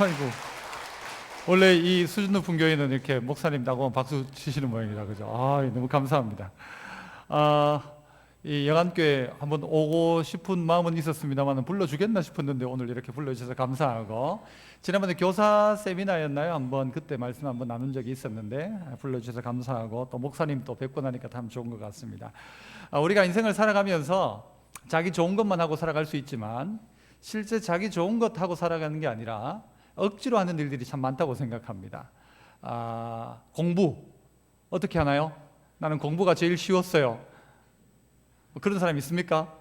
아이고. 원래 이 수준 높은 교회는 이렇게 목사님 나고 박수 치시는 모양이라 그죠? 너무 감사합니다. 이 영안교회 한번 오고 싶은 마음은 있었습니다만 불러주겠나 싶었는데 오늘 이렇게 불러주셔서 감사하고, 지난번에 교사 세미나였나요? 한번 그때 말씀 한번 나눈 적이 있었는데 불러주셔서 감사하고, 또 목사님 또 뵙고 나니까 참 좋은 것 같습니다. 우리가 인생을 살아가면서 자기 좋은 것만 하고 살아갈 수 있지만 실제 자기 좋은 것 하고 살아가는 게 아니라 억지로 하는 일들이 참 많다고 생각합니다. 공부 어떻게 하나요? 나는 공부가 제일 쉬웠어요. 그런 사람 있습니까?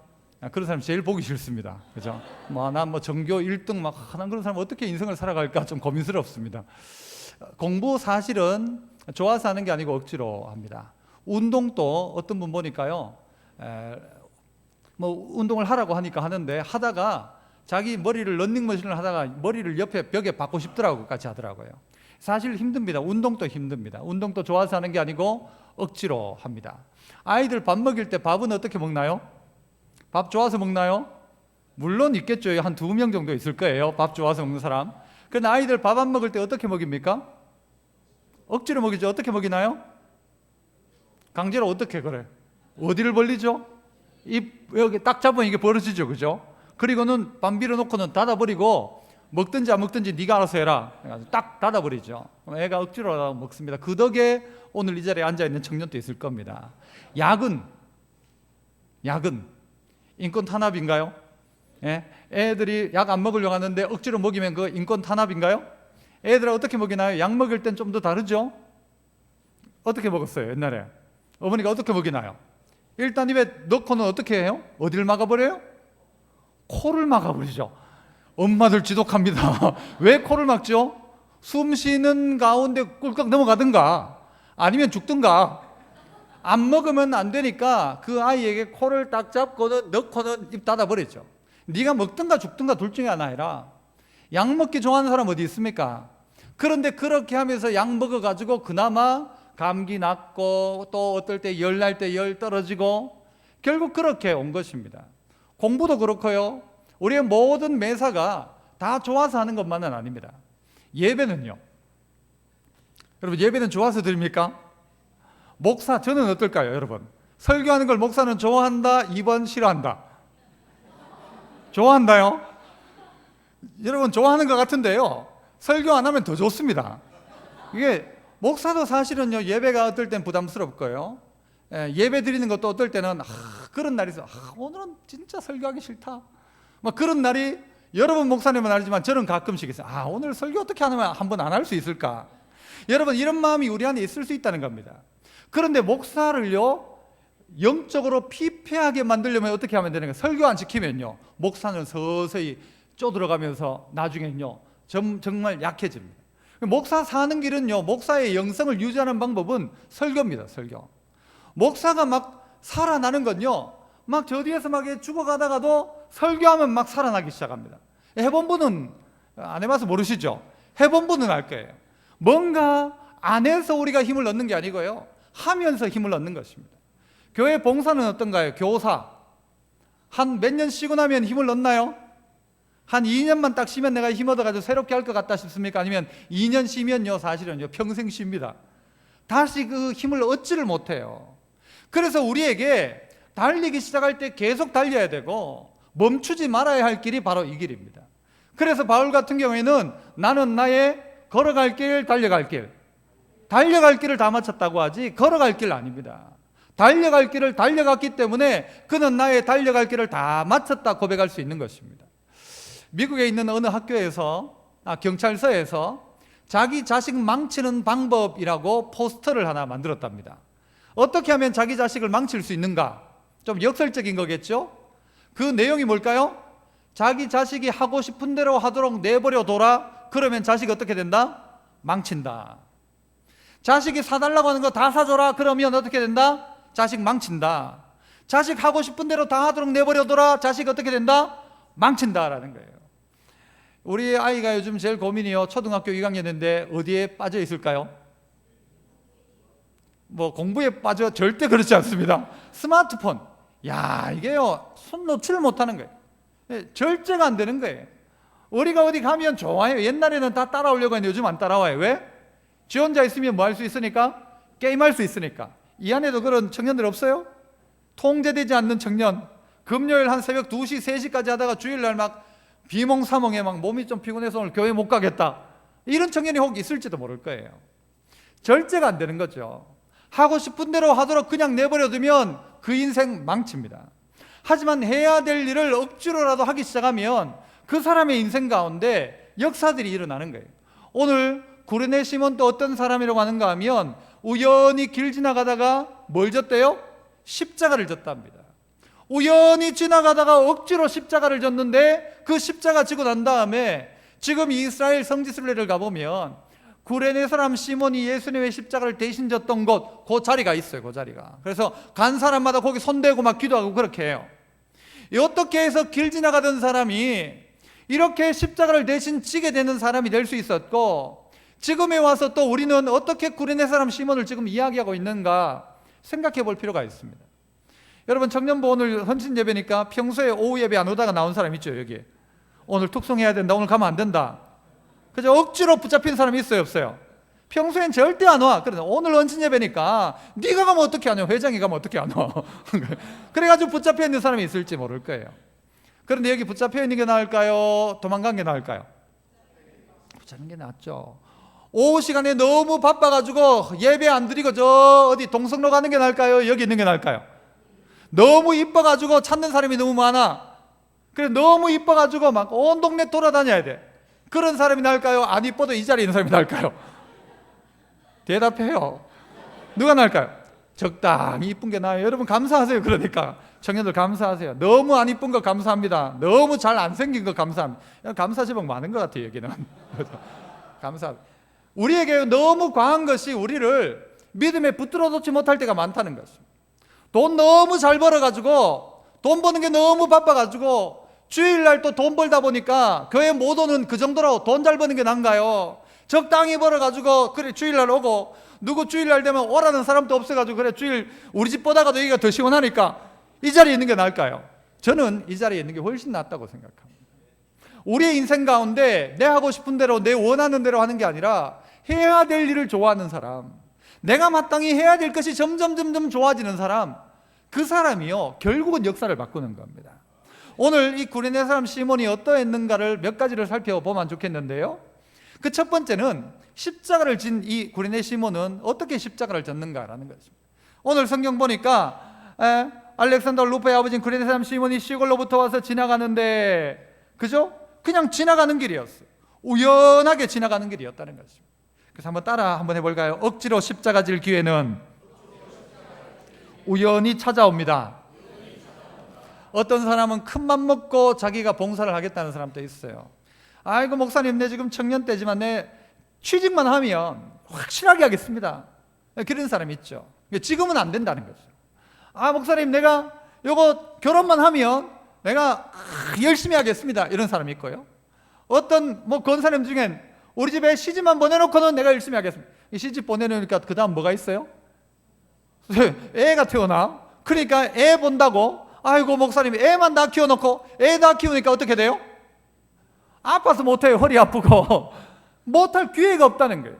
그런 사람 제일 보기 싫습니다. 그죠? 난 전교 1등 막 하는 그런 사람 어떻게 인생을 살아갈까 좀 고민스럽습니다. 공부 사실은 좋아서 하는 게 아니고 억지로 합니다. 운동도 어떤 분 보니까요, 운동을 하라고 하니까 하는데 하다가 자기 머리를 런닝머신을 하다가 머리를 옆에 벽에 박고 싶더라고 같이 하더라고요. 사실 힘듭니다. 운동도 힘듭니다. 운동도 좋아서 하는 게 아니고 억지로 합니다. 아이들 밥 먹일 때 밥은 어떻게 먹나요? 밥 좋아서 먹나요? 물론 있겠죠. 한 2명 정도 있을 거예요, 밥 좋아서 먹는 사람. 그런데 아이들 밥 안 먹을 때 어떻게 먹입니까? 억지로 먹이죠. 어떻게 먹이나요? 강제로. 어떻게 그래? 어디를 벌리죠? 입 여기 딱 잡으면 이게 벌어지죠, 그죠? 그리고는 밥 밀어놓고는 닫아버리고, 먹든지 안 먹든지 네가 알아서 해라. 딱 닫아버리죠. 애가 억지로 먹습니다. 그 덕에 오늘 이 자리에 앉아있는 청년도 있을 겁니다. 야근 인권 탄압인가요? 예? 애들이 약 안 먹으려고 하는데 억지로 먹이면 그 인권 탄압인가요? 애들 어떻게 먹이나요? 약 먹일 땐 좀 더 다르죠? 어떻게 먹었어요 옛날에? 어머니가 어떻게 먹이나요? 일단 입에 넣고는 어떻게 해요? 어디를 막아버려요? 코를 막아버리죠. 엄마들 지독합니다. 왜 코를 막죠? 숨 쉬는 가운데 꿀꺽 넘어가든가 아니면 죽든가. 안 먹으면 안 되니까 그 아이에게 코를 딱 잡고는 넣고는 입 닫아버리죠. 네가 먹든가 죽든가 둘 중에 하나이라. 약 먹기 좋아하는 사람 어디 있습니까? 그런데 그렇게 하면서 약 먹어가지고 그나마 감기 낫고, 또 어떨 때 열 날 때 열 떨어지고, 결국 그렇게 온 것입니다. 공부도 그렇고요. 우리의 모든 매사가 다 좋아서 하는 것만은 아닙니다. 예배는요. 여러분, 예배는 좋아서 드립니까? 목사, 저는 어떨까요, 여러분? 설교하는 걸 목사는 좋아한다, 2번 싫어한다? 좋아한다요? 여러분, 좋아하는 것 같은데요, 설교 안 하면 더 좋습니다. 이게 목사도 사실은요, 예배가 어떨 땐 부담스럽고요, 예배 드리는 것도 어떨 때는 그런 날이 있어요. 오늘은 진짜 설교하기 싫다, 막 그런 날이, 여러분 목사님은 알지만 저는 가끔씩 있어요. 오늘 설교 어떻게 하면 한번 안 할 수 있을까? 여러분, 이런 마음이 우리 안에 있을 수 있다는 겁니다. 그런데 목사를요, 영적으로 피폐하게 만들려면 어떻게 하면 되는 거예요? 설교 안 지키면요, 목사는 서서히 쪼들어가면서 나중엔요 정말 약해집니다. 목사 사는 길은요, 목사의 영성을 유지하는 방법은 설교입니다. 설교. 목사가 막 살아나는 건요, 막 저 뒤에서 막 죽어가다가도 설교하면 막 살아나기 시작합니다. 해본 분은, 안 해봐서 모르시죠? 해본 분은 알 거예요. 뭔가 안에서 우리가 힘을 얻는 게 아니고요, 하면서 힘을 얻는 것입니다. 교회 봉사는 어떤가요? 교사 한 몇 년 쉬고 나면 힘을 얻나요? 한 2년만 딱 쉬면 내가 힘 얻어가지고 새롭게 할 것 같다 싶습니까? 아니면 2년 쉬면요, 사실은요 평생 쉽니다. 다시 그 힘을 얻지를 못해요. 그래서 우리에게 달리기 시작할 때 계속 달려야 되고 멈추지 말아야 할 길이 바로 이 길입니다. 그래서 바울 같은 경우에는 나는 나의 걸어갈 길, 달려갈 길을 다 마쳤다고 하지 걸어갈 길 아닙니다. 달려갈 길을 달려갔기 때문에 그는 나의 달려갈 길을 다 마쳤다 고백할 수 있는 것입니다. 미국에 있는 어느 학교에서, 경찰서에서 자기 자식 망치는 방법이라고 포스터를 하나 만들었답니다. 어떻게 하면 자기 자식을 망칠 수 있는가? 좀 역설적인 거겠죠? 그 내용이 뭘까요? 자기 자식이 하고 싶은 대로 하도록 내버려둬라. 그러면 자식이 어떻게 된다? 망친다. 자식이 사달라고 하는 거 다 사줘라. 그러면 어떻게 된다? 자식 망친다. 자식 하고 싶은 대로 다 하도록 내버려둬라. 자식 어떻게 된다? 망친다라는 거예요. 우리 아이가 요즘 제일 고민이요, 초등학교 2학년인데 어디에 빠져 있을까요? 공부에 빠져? 절대 그렇지 않습니다. 스마트폰. 이게요, 손 놓지를 못하는 거예요. 절제가 안 되는 거예요. 우리가 어디 가면 좋아해요. 옛날에는 다 따라오려고 했는데 요즘 안 따라와요. 왜? 지 혼자 있으면 뭐 할 수 있으니까? 게임할 수 있으니까. 이 안에도 그런 청년들 없어요? 통제되지 않는 청년, 금요일 한 새벽 2시, 3시까지 하다가 주일날 막 비몽사몽에 막 몸이 좀 피곤해서 오늘 교회 못 가겠다, 이런 청년이 혹 있을지도 모를 거예요. 절제가 안 되는 거죠. 하고 싶은 대로 하도록 그냥 내버려두면 그 인생 망칩니다. 하지만 해야 될 일을 억지로라도 하기 시작하면 그 사람의 인생 가운데 역사들이 일어나는 거예요. 오늘 구레네 시몬도 어떤 사람이라고 하는가 하면 우연히 길 지나가다가 뭘 졌대요? 십자가를 졌답니다. 우연히 지나가다가 억지로 십자가를 졌는데 그 십자가 지고 난 다음에 지금 이스라엘 성지순례를 가보면 구레네 사람 시몬이 예수님의 십자가를 대신 졌던 곳, 그 자리가 있어요. 그 자리가. 그래서 간 사람마다 거기 손대고 막 기도하고 그렇게 해요. 어떻게 해서 길 지나가던 사람이 이렇게 십자가를 대신 지게 되는 사람이 될 수 있었고, 지금에 와서 또 우리는 어떻게 구레네 사람 시몬을 지금 이야기하고 있는가 생각해 볼 필요가 있습니다. 여러분, 청년부 오늘 헌신 예배니까 평소에 오후 예배 안 오다가 나온 사람 있죠? 여기 오늘 특송해야 된다, 오늘 가면 안 된다, 그죠? 억지로 붙잡힌 사람이 있어요, 없어요? 평소엔 절대 안 와. 그런데 오늘 헌신 예배니까 네가 가면 어떻게 안 와? 회장이 가면 어떻게 안 와? 그래가지고 붙잡혀 있는 사람이 있을지 모를 거예요. 그런데 여기 붙잡혀 있는 게 나을까요? 도망간 게 나을까요? 붙잡는 게 낫죠. 오후 시간에 너무 바빠가지고 예배 안 드리고 저 어디 동성로 가는 게 나을까요? 여기 있는 게 나을까요? 너무 이뻐가지고 찾는 사람이 너무 많아. 그래, 너무 이뻐가지고 막 온 동네 돌아다녀야 돼. 그런 사람이 나을까요? 안 이뻐도 이 자리에 있는 사람이 나을까요? 대답해요. 누가 나을까요? 적당히 이쁜 게 나아요. 여러분 감사하세요. 그러니까 청년들 감사하세요. 너무 안 이쁜 거 감사합니다. 너무 잘 안 생긴 거 감사합니다. 감사 제목 많은 것 같아요, 여기는. 감사합니다. 우리에게 너무 과한 것이 우리를 믿음에 붙들어 놓지 못할 때가 많다는 것입니다. 돈 너무 잘 벌어가지고, 돈 버는 게 너무 바빠가지고 주일날 또 돈 벌다 보니까 교회 못 오는 그 정도로 돈 잘 버는 게 난가요? 적당히 벌어가지고 그래 주일날 오고, 누구 주일날 되면 오라는 사람도 없어가지고 그래 주일 우리 집 보다가도 여기가 더 시원하니까 이 자리에 있는 게 나을까요? 저는 이 자리에 있는 게 훨씬 낫다고 생각합니다. 우리의 인생 가운데 내 하고 싶은 대로, 내 원하는 대로 하는 게 아니라 해야 될 일을 좋아하는 사람, 내가 마땅히 해야 될 것이 점점 좋아지는 사람, 그 사람이요 결국은 역사를 바꾸는 겁니다. 오늘 이 구레네 사람 시몬이 어떠했는가를 몇 가지를 살펴보면 좋겠는데요, 그 첫 번째는 십자가를 진 이 구레네 시몬은 어떻게 십자가를 졌는가라는 것입니다. 오늘 성경 보니까 알렉산더 루파의 아버지인 구레네 사람 시몬이 시골로부터 와서 지나가는데, 그죠? 그냥 지나가는 길이었어요. 우연하게 지나가는 길이었다는 것입니다. 그래서 한번 해볼까요? 억지로 십자가 질 기회는 우연히 찾아옵니다. 어떤 사람은 큰맘 먹고 자기가 봉사를 하겠다는 사람도 있어요. 아이고 목사님, 내 지금 청년 때지만 내 취직만 하면 확실하게 하겠습니다, 그런 사람이 있죠. 지금은 안 된다는 거죠. 아 목사님, 내가 요거 결혼만 하면 내가 열심히 하겠습니다, 이런 사람이 있고요. 어떤 권사님 중엔 우리 집에 시집만 보내놓고는 내가 열심히 하겠습니다. 이 시집 보내놓으니까 그 다음 뭐가 있어요? 애가 태어나. 그러니까 애 본다고, 아이고 목사님 애만 다 키워놓고 애 다 키우니까 어떻게 돼요? 아파서 못해요. 허리 아프고. 못할 기회가 없다는 거예요.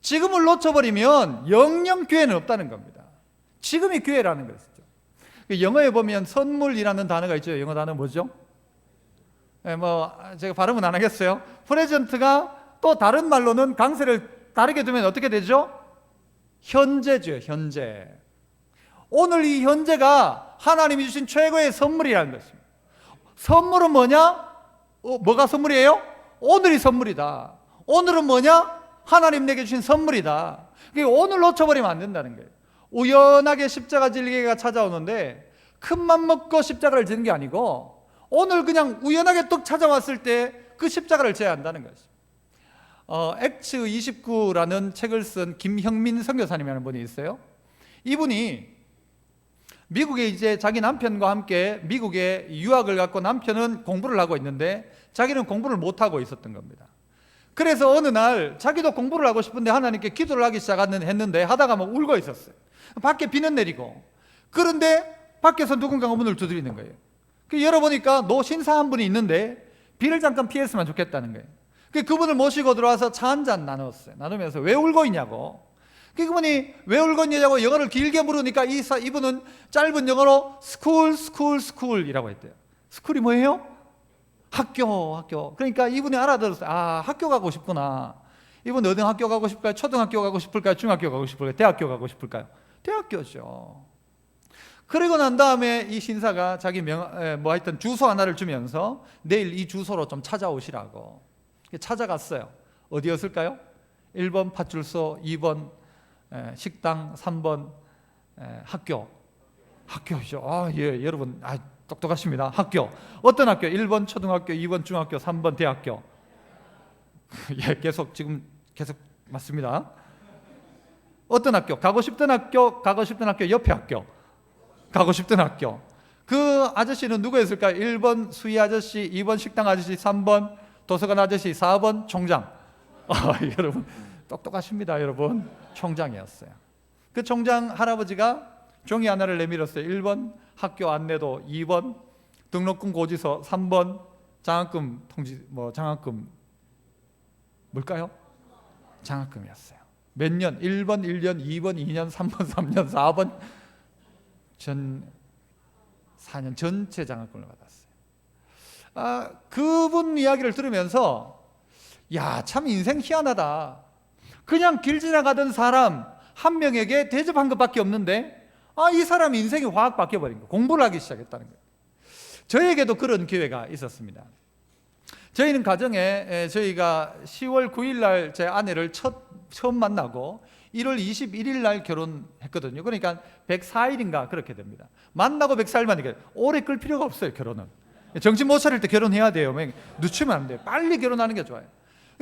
지금을 놓쳐버리면 영영 기회는 없다는 겁니다. 지금이 기회라는 것이죠. 영어에 보면 선물이라는 단어가 있죠. 영어 단어 뭐죠? 제가 발음은 안 하겠어요. 프레젠트가 또 다른 말로는 강세를 다르게 두면 어떻게 되죠? 현재죠, 현재. 오늘 이 현재가 하나님이 주신 최고의 선물이라는 것입니다. 선물은 뭐냐? 뭐가 선물이에요? 오늘이 선물이다. 오늘은 뭐냐? 하나님 내게 주신 선물이다. 오늘 놓쳐버리면 안 된다는 거예요. 우연하게 십자가 질기가 찾아오는데 큰맘 먹고 십자가를 지는 게 아니고, 오늘 그냥 우연하게 뚝 찾아왔을 때 그 십자가를 져야 한다는 것입니다. 액츠 29라는 책을 쓴 김형민 선교사님이라는 분이 있어요. 이분이 미국에 이제 자기 남편과 함께 미국에 유학을 갔고, 남편은 공부를 하고 있는데 자기는 공부를 못하고 있었던 겁니다. 그래서 어느 날 자기도 공부를 하고 싶은데 하나님께 기도를 하기 시작했는데 하다가 막 울고 있었어요. 밖에 비는 내리고. 그런데 밖에서 누군가가 문을 두드리는 거예요. 열어보니까 노신사 한 분이 있는데 비를 잠깐 피했으면 좋겠다는 거예요. 그분을 모시고 들어와서 차 한 잔 나눴어요. 나누면서 왜 울고 있냐고. 그분이 왜 울고 있냐고 영어를 길게 물으니까 이분은 짧은 영어로 스쿨이라고 했대요. 스쿨이 뭐예요? 학교. 그러니까 이분이 알아들었어요. 아, 학교 가고 싶구나. 이분 어느 학교 가고 싶을까요? 초등학교 가고 싶을까요? 중학교 가고 싶을까요? 대학교 가고 싶을까요? 대학교죠. 그리고 난 다음에 이 신사가 자기 하여튼 주소 하나를 주면서 내일 이 주소로 좀 찾아오시라고 찾아갔어요. 어디였을까요? 1번 파출소, 2번 식당, 3번 학교죠. 아, 예, 여러분 똑똑하십니다. 학교. 어떤 학교? 1번 초등학교, 2번 중학교, 3번 대학교. 예, 계속 맞습니다. 어떤 학교? 가고 싶던 학교 옆에 학교. 가고 싶던 학교. 그 아저씨는 누구였을까요? 1번 수희 아저씨, 2번 식당 아저씨, 3번 도서관 아저씨, 4번 총장. 여러분 똑똑하십니다. 여러분 총장이었어요. 그 총장 할아버지가 종이 하나를 내밀었어요. 1번 학교 안내도, 2번 등록금 고지서, 3번 장학금 장학금 뭘까요? 장학금이었어요. 몇 년? 1번 1년, 2번 2년, 3번 3년, 4번 4년 전체 장학금을 받았어요. 그분 이야기를 들으면서 참 인생 희한하다. 그냥 길 지나가던 사람 한 명에게 대접한 것밖에 없는데 이 사람 인생이 확 바뀌어버린 거예요. 공부를 하기 시작했다는 거예요. 저에게도 그런 기회가 있었습니다. 저희는 가정에 저희가 10월 9일 날 제 아내를 처음 만나고 1월 21일 날 결혼했거든요. 그러니까 104일인가 그렇게 됩니다. 만나고 104일 만에 오래 끌 필요가 없어요. 결혼은 정신 못 차릴 때 결혼해야 돼요. 늦추면 안 돼요. 빨리 결혼하는 게 좋아요.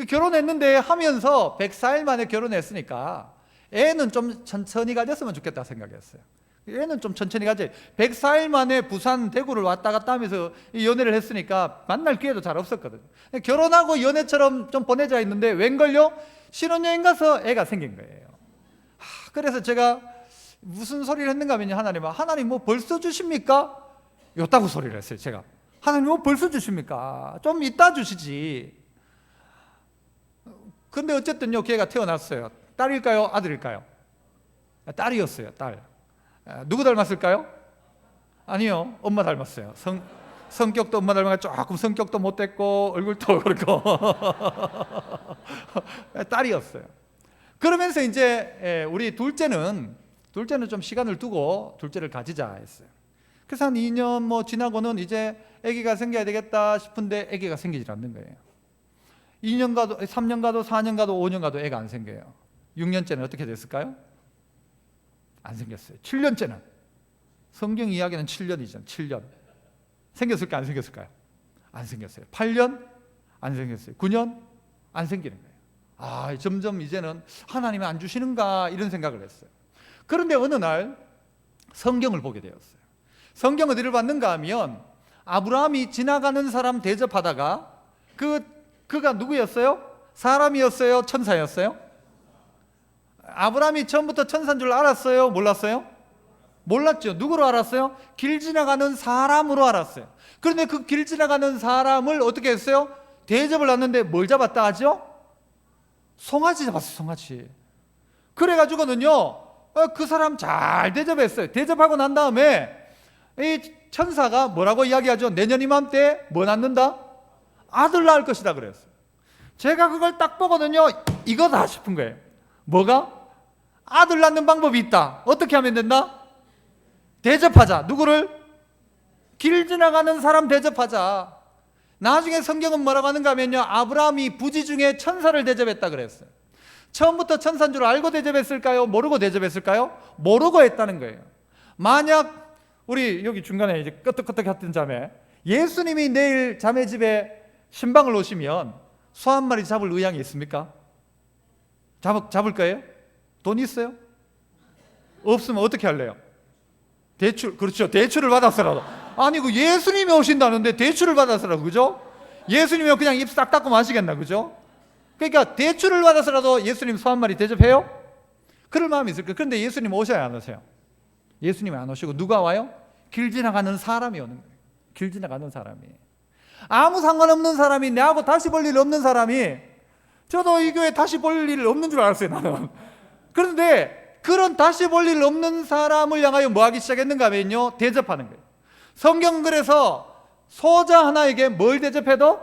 결혼했는데 하면서 104일 만에 결혼했으니까 애는 좀 천천히 가졌으면 좋겠다 생각했어요. 애는 좀 천천히 가지. 104일 만에 부산, 대구를 왔다 갔다 하면서 연애를 했으니까 만날 기회도 잘 없었거든요. 결혼하고 연애처럼 좀 보내자 했는데 웬걸요? 신혼여행 가서 애가 생긴 거예요. 그래서 제가 무슨 소리를 했는가 하면 하나님 뭐 벌써 주십니까? 요따구 소리를 했어요. 제가 하나님 뭐 벌써 주십니까? 좀 이따 주시지. 근데 어쨌든요 걔가 태어났어요. 딸일까요? 아들일까요? 딸이었어요. 딸. 누구 닮았을까요? 아니요, 엄마 닮았어요. 성격도 엄마 닮아가 조금 성격도 못됐고 얼굴도 그렇고 딸이었어요. 그러면서 이제 우리 둘째는 좀 시간을 두고 둘째를 가지자 했어요. 그래서 한 2년 지나고는 이제 아기가 생겨야 되겠다 싶은데 아기가 생기질 않는 거예요. 2년 가도 3년 가도 4년 가도 5년 가도 애가 안 생겨요. 6년째는 어떻게 됐을까요? 안 생겼어요. 7년째는 성경 이야기는 7년이죠. 7년 생겼을까요? 안 생겼을까요? 안 생겼어요. 8년 안 생겼어요. 9년 안 생기는 거예요. 점점 이제는 하나님이 안 주시는가 이런 생각을 했어요. 그런데 어느 날 성경을 보게 되었어요. 성경 어디를 봤는가 하면 아브라함이 지나가는 사람 대접하다가 그가 누구였어요? 사람이었어요? 천사였어요? 아브라함이 처음부터 천사인 줄 알았어요? 몰랐어요? 몰랐죠. 누구로 알았어요? 길 지나가는 사람으로 알았어요. 그런데 그 길 지나가는 사람을 어떻게 했어요? 대접을 놨는데 뭘 잡았다 하죠? 송아지 잡았어요. 송아지. 그래가지고는요 그 사람 잘 대접했어요. 대접하고 난 다음에 이 천사가 뭐라고 이야기하죠? 내년 이맘때 뭐 낳는다? 아들 낳을 것이다 그랬어요. 제가 그걸 딱 보거든요. 이거다 싶은 거예요. 뭐가? 아들 낳는 방법이 있다. 어떻게 하면 된다? 대접하자. 누구를? 길 지나가는 사람 대접하자. 나중에 성경은 뭐라고 하는가 하면요 아브라함이 부지 중에 천사를 대접했다 그랬어요. 처음부터 천사인 줄 알고 대접했을까요? 모르고 대접했을까요? 모르고 했다는 거예요. 만약 우리 여기 중간에 이제 끄떡끄떡 했던 자매, 예수님이 내일 자매 집에 신방을 오시면 소 한 마리 잡을 의향이 있습니까? 잡을 거예요? 돈 있어요? 없으면 어떻게 할래요? 대출, 그렇죠. 대출을 받아서라도. 아니, 그 예수님이 오신다는데 대출을 받아서라도, 그죠? 예수님이 그냥 입 싹 닫고 마시겠나, 그죠? 그러니까 대출을 받아서라도 예수님 소 한 마리 대접해요? 그럴 마음이 있을 거예요. 그런데 예수님 오셔야 안 오세요? 예수님이 안 오시고 누가 와요? 길 지나가는 사람이 오는 거예요. 길 지나가는 사람이. 아무 상관없는 사람이, 내하고 다시 볼 일 없는 사람이, 저도 이 교회 다시 볼 일 없는 줄 알았어요, 나는. 그런데 그런 다시 볼 일 없는 사람을 향하여 뭐 하기 시작했는가 하면요, 대접하는 거예요. 성경은 그래서 소자 하나에게 뭘 대접해도,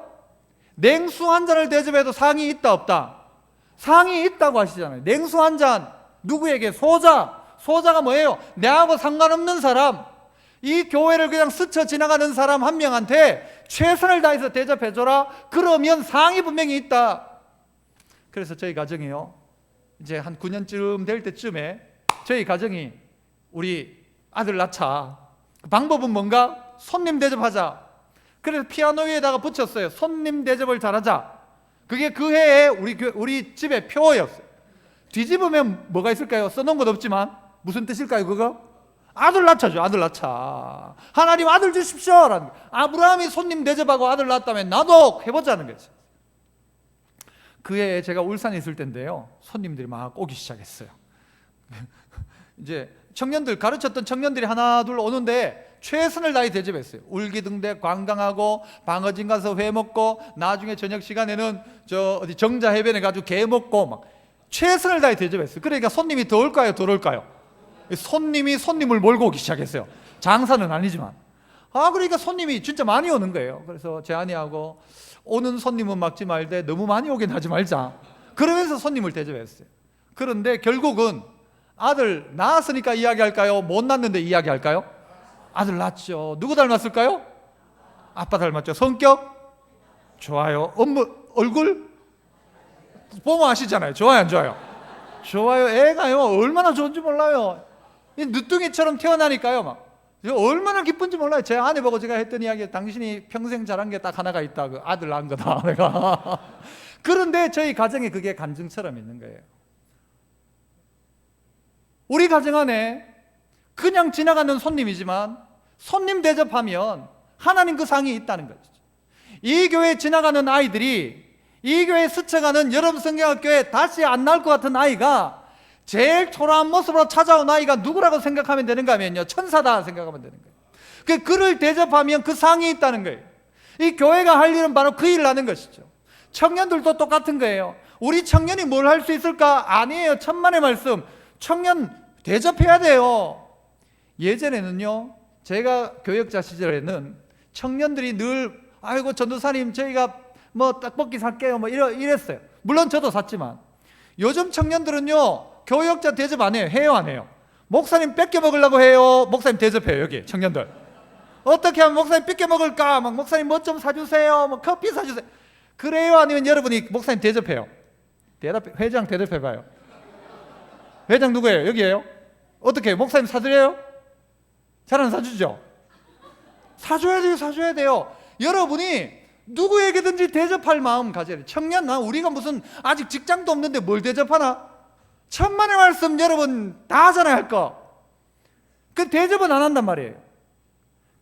냉수 한 잔을 대접해도 상이 있다 없다? 상이 있다고 하시잖아요. 냉수 한 잔, 누구에게? 소자가 뭐예요? 내하고 상관없는 사람, 이 교회를 그냥 스쳐 지나가는 사람 한 명한테 최선을 다해서 대접해줘라. 그러면 상이 분명히 있다. 그래서 저희 가정이요, 이제 한 9년쯤 될 때쯤에 저희 가정이 우리 아들 낳자. 방법은 뭔가? 손님 대접하자. 그래서 피아노 위에다가 붙였어요. 손님 대접을 잘하자. 그게 그 해에 우리 집의 표어였어요. 뒤집으면 뭐가 있을까요? 써놓은 것 없지만 무슨 뜻일까요, 그거? 아들 낳자죠, 아들 낳자. 하나님 아들 주십시오 라는 거예요. 아브라함이 손님 대접하고 아들 낳았다면 나도 해보자는 거죠. 그 해에 제가 울산에 있을 때인데요, 손님들이 막 오기 시작했어요. 이제 청년들, 가르쳤던 청년들이 하나 둘 오는데 최선을 다해 대접했어요. 울기등대 관광하고 방어진 가서 회 먹고, 나중에 저녁 시간에는 저 어디 정자 해변에 가지고 게 먹고, 막 최선을 다해 대접했어요. 그러니까 손님이 더 올까요, 덜 올까요? 손님이 손님을 몰고 오기 시작했어요. 장사는 아니지만. 그러니까 손님이 진짜 많이 오는 거예요. 그래서 제 아내하고 오는 손님은 막지 말되 너무 많이 오긴 하지 말자. 그러면서 손님을 대접했어요. 그런데 결국은 아들 낳았으니까 이야기할까요? 못 낳았는데 이야기할까요? 아들 낳았죠. 누구 닮았을까요? 아빠 닮았죠. 성격? 좋아요. 얼굴? 보면 아시잖아요. 좋아요, 안 좋아요? 좋아요. 애가요, 얼마나 좋은지 몰라요. 이 늦둥이처럼 태어나니까요, 막 얼마나 기쁜지 몰라요. 제 아내 보고 제가 했던 이야기, 당신이 평생 잘한 게 딱 하나가 있다. 그 아들 낳은 거다, 내가. 그런데 저희 가정에 그게 간증처럼 있는 거예요. 우리 가정 안에 그냥 지나가는 손님이지만 손님 대접하면 하나님 그 상이 있다는 거죠. 이 교회 지나가는 아이들이, 이 교회 스쳐가는 여러분 성경학교에 다시 안 나올 것 같은 아이가 제일 초라한 모습으로 찾아온 아이가 누구라고 생각하면 되는가 하면요, 천사다 생각하면 되는 거예요. 그를 대접하면 그 상이 있다는 거예요. 이 교회가 할 일은 바로 그 일을 하는 것이죠. 청년들도 똑같은 거예요. 우리 청년이 뭘 할 수 있을까? 아니에요. 천만의 말씀. 청년 대접해야 돼요. 예전에는요, 제가 교역자 시절에는 청년들이 늘 아이고 전도사님 저희가 뭐 떡볶이 살게요 뭐 이랬어요. 물론 저도 샀지만 요즘 청년들은요, 교역자 대접 안 해요. 해요, 안 해요? 목사님 뺏겨 먹으려고 해요? 목사님 대접해요, 여기 청년들. 어떻게 하면 목사님 뺏겨 먹을까? 막 목사님 뭐 좀 사주세요, 뭐 커피 사주세요. 그래요, 아니면 여러분이 목사님 대접해요? 회장 대접해봐요. 회장 누구예요? 여기예요? 어떻게 해요? 목사님 사드려요? 잘 안 사주죠? 사줘야 돼요. 여러분이 누구에게든지 대접할 마음 가져야 돼요. 청년, 우리가 무슨 아직 직장도 없는데 뭘 대접하나? 천만의 말씀 여러분 다 하잖아요, 할 거. 그 대접은 안 한단 말이에요.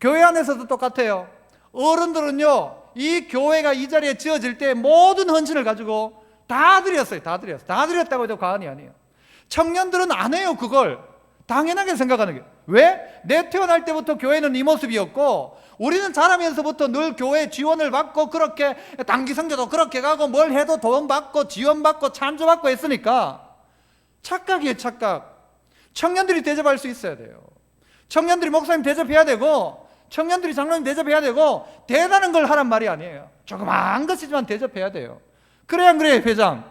교회 안에서도 똑같아요. 어른들은요, 이 교회가 이 자리에 지어질 때 모든 헌신을 가지고 다 드렸어요. 다 드렸다고 해도 과언이 아니에요. 청년들은 안 해요. 그걸 당연하게 생각하는 게. 왜? 내 태어날 때부터 교회는 이 모습이었고, 우리는 자라면서부터 늘 교회 지원을 받고, 그렇게 단기 선교도 그렇게 가고, 뭘 해도 돈 받고 지원받고 찬조받고 했으니까 착각이에요, 착각. 청년들이 대접할 수 있어야 돼요. 청년들이 목사님 대접해야 되고, 청년들이 장로님 대접해야 되고, 대단한 걸 하란 말이 아니에요. 조그마한 것이지만 대접해야 돼요. 그래야 안 그래요, 회장?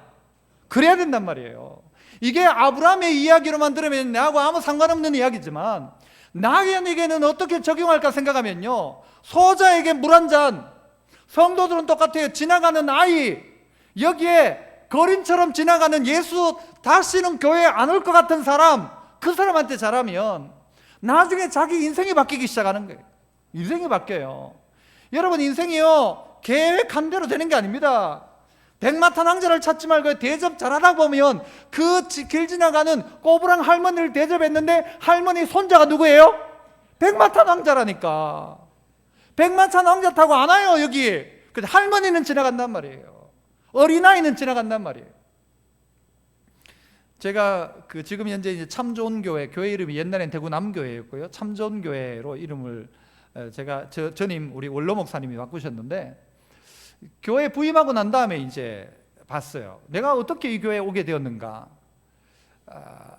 그래야 된단 말이에요. 이게 아브라함의 이야기로만 들으면 나하고 아무 상관없는 이야기지만, 나에게는 어떻게 적용할까 생각하면요, 소자에게 물 한 잔, 성도들은 똑같아요. 지나가는 아이, 여기에 거린처럼 지나가는 예수 다시는 교회에 안 올 것 같은 사람, 그 사람한테 잘하면 나중에 자기 인생이 바뀌기 시작하는 거예요. 인생이 바뀌어요. 여러분, 인생이요, 계획한 대로 되는 게 아닙니다. 백마탄 왕자를 찾지 말고 대접 잘하다 보면 그 길 지나가는 꼬부랑 할머니를 대접했는데 할머니 손자가 누구예요? 백마탄 왕자라니까. 백마탄 왕자 타고 안 와요, 여기. 근데 할머니는 지나간단 말이에요. 어린아이는 지나간단 말이에요. 제가 지금 현재 이제 참 좋은 교회 이름이 옛날엔 대구 남교회였고요, 참 좋은 교회로 이름을 제가 전임 우리 원로 목사님이 바꾸셨는데 교회 부임하고 난 다음에 이제 봤어요. 내가 어떻게 이 교회에 오게 되었는가.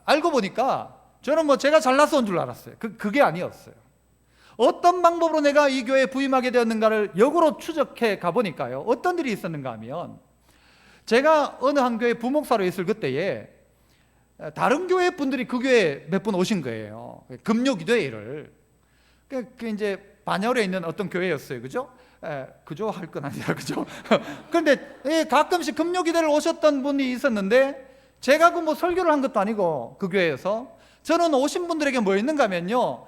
알고 보니까 저는 뭐 제가 잘나서 온 줄 알았어요. 그게 아니었어요. 어떤 방법으로 내가 이 교회에 부임하게 되었는가를 역으로 추적해 가보니까요, 어떤 일이 있었는가 하면, 제가 어느 한 교회 부목사로 있을 그때에 다른 교회 분들이 그 교회에 몇 분 오신 거예요. 금요기도회를. 그 이제 반열에 있는 어떤 교회였어요. 그죠? 그죠? 할 건 아니라, 그죠? 그런데 가끔씩 금요기도회를 오셨던 분이 있었는데, 제가 그 뭐 설교를 한 것도 아니고 그 교회에서 저는 오신 분들에게 뭐 있는가 하면요,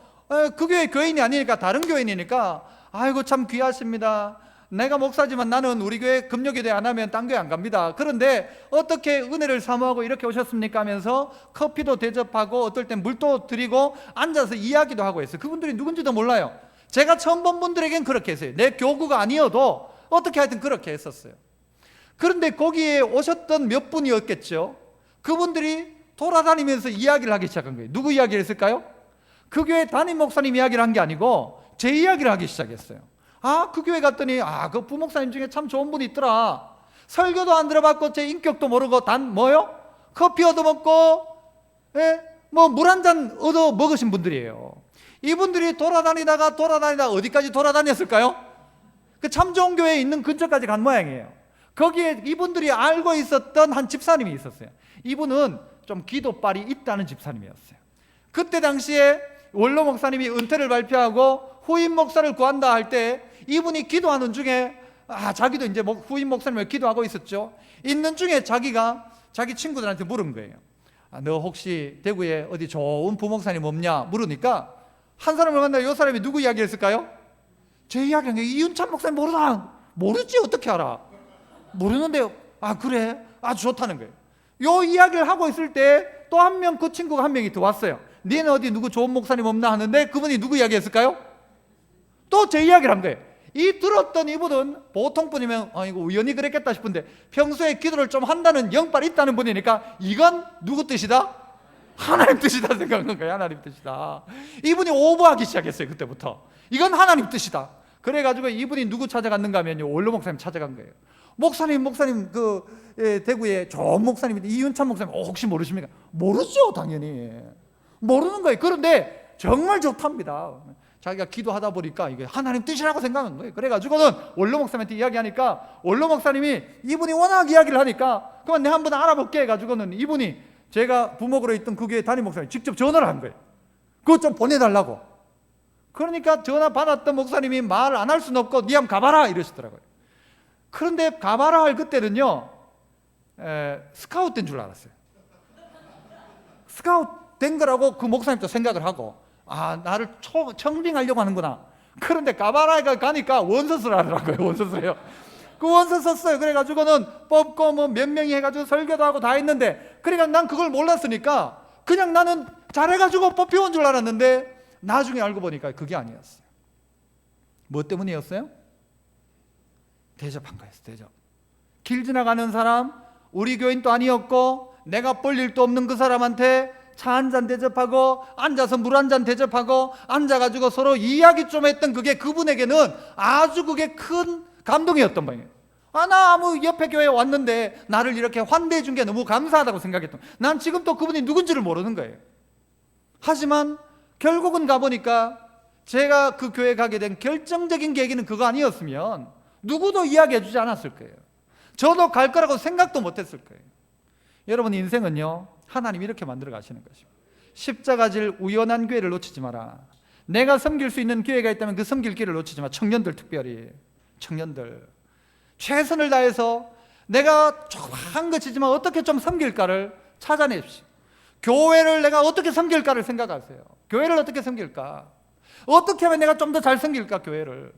그 교회 교인이 아니니까 다른 교인이니까 아이고 참 귀하십니다. 내가 목사지만 나는 우리 교회 금요기도회 안 하면 딴 교회 안 갑니다. 그런데 어떻게 은혜를 사모하고 이렇게 오셨습니까 하면서 커피도 대접하고 어떨 땐 물도 드리고 앉아서 이야기도 하고 했어요. 그분들이 누군지도 몰라요. 제가 처음 본 분들에겐 그렇게 했어요. 내 교구가 아니어도 어떻게 하여튼 그렇게 했었어요. 그런데 거기에 오셨던 몇 분이었겠죠. 그분들이 돌아다니면서 이야기를 하기 시작한 거예요. 누구 이야기를 했을까요? 그 교회 담임 목사님 이야기를 한 게 아니고 제 이야기를 하기 시작했어요. 그 교회 갔더니 그 부목사님 중에 참 좋은 분이 있더라. 설교도 안 들어봤고 제 인격도 모르고 단 뭐요? 커피 얻어먹고 뭐 물 한 잔 얻어 먹으신 분들이에요. 이분들이 돌아다니다 어디까지 돌아다녔을까요? 그 참 좋은 교회에 있는 근처까지 간 모양이에요. 거기에 이분들이 알고 있었던 한 집사님이 있었어요. 이분은 좀 기도빨이 있다는 집사님이었어요. 그때 당시에 원로 목사님이 은퇴를 발표하고 후임 목사를 구한다 할 때 이분이 기도하는 중에 자기도 이제 후임 목사님을 기도하고 있었죠. 있는 중에 자기가 자기 친구들한테 물은 거예요. 너 혹시 대구에 어디 좋은 부목사님 없냐 물으니까 한 사람을 만나 이 사람이 누구 이야기 했을까요? 제 이야기한 게 이윤찬 목사님 모르나? 모르지 어떻게 알아? 모르는데요. 그래? 아주 좋다는 거예요. 요 이야기를 하고 있을 때 또 한 명 그 친구가 한 명이 더 왔어요. 니는 어디 누구 좋은 목사님 없나 하는데 그분이 누구 이야기 했을까요? 또 제 이야기를 한 거예요. 이 들었던 이분은 보통 분이면 이거 우연히 그랬겠다 싶은데 평소에 기도를 좀 한다는 영빨 있다는 분이니까 이건 누구 뜻이다? 하나님 뜻이다 생각한 거예요. 하나님 뜻이다. 이분이 오버하기 시작했어요. 그때부터 이건 하나님 뜻이다. 그래가지고 이분이 누구 찾아갔는가 하면요, 원로 목사님 찾아간 거예요. 목사님 대구에 좋은 목사님인데 이윤찬 목사님 혹시 모르십니까? 모르죠. 당연히 모르는 거예요. 그런데 정말 좋답니다. 자기가 기도하다 보니까 이게 하나님 뜻이라고 생각하는 거예요. 그래가지고는 원로 목사님한테 이야기하니까 원로 목사님이 이분이 워낙 이야기를 하니까 그만 내가 한번 알아볼게 해가지고는 이분이 제가 부목으로 있던 그 교회 담임 목사님 직접 전화를 한 거예요. 그거 좀 보내달라고. 그러니까 전화 받았던 목사님이 말 안 할 수는 없고 니 한번 가봐라 이러시더라고요. 그런데 가봐라 할 그때는요, 스카웃 된 줄 알았어요. 스카웃 된 거라고 그 목사님도 생각을 하고 나를 청빙하려고 하는구나. 그런데 가봐라가 가니까 원서를 하더라고요. 원서를요. 그 원서 썼어요. 그래가지고는 뽑고 뭐 몇 명이 해가지고 설교도 하고 다 했는데, 그러니까 난 그걸 몰랐으니까 그냥 나는 잘해가지고 뽑혀온 줄 알았는데 나중에 알고 보니까 그게 아니었어요. 뭐 때문이었어요? 대접한 거였어요. 대접. 길 지나가는 사람, 우리 교인도 아니었고 내가 볼 일도 없는 그 사람한테 차 한 잔 대접하고 앉아서 물 한 잔 대접하고 앉아가지고 서로 이야기 좀 했던 그게 그분에게는 아주 그게 큰 감동이었던 거예요. 나 옆에 교회에 왔는데 나를 이렇게 환대해 준 게 너무 감사하다고 생각했던, 난 지금도 그분이 누군지를 모르는 거예요. 하지만 결국은 가보니까 제가 그 교회에 가게 된 결정적인 계기는 그거 아니었으면 누구도 이야기해 주지 않았을 거예요. 저도 갈 거라고 생각도 못했을 거예요. 여러분, 인생은요, 하나님이 이렇게 만들어 가시는 것입니다. 십자가질 우연한 기회를 놓치지 마라. 내가 섬길 수 있는 기회가 있다면 그 섬길 기회를 놓치지 마. 청년들, 특별히 청년들, 최선을 다해서 내가 한 것이지만 어떻게 좀 섬길까를 찾아내십시오. 교회를 내가 어떻게 섬길까를 생각하세요. 교회를 어떻게 섬길까? 어떻게 하면 내가 좀 더 잘 섬길까? 교회를.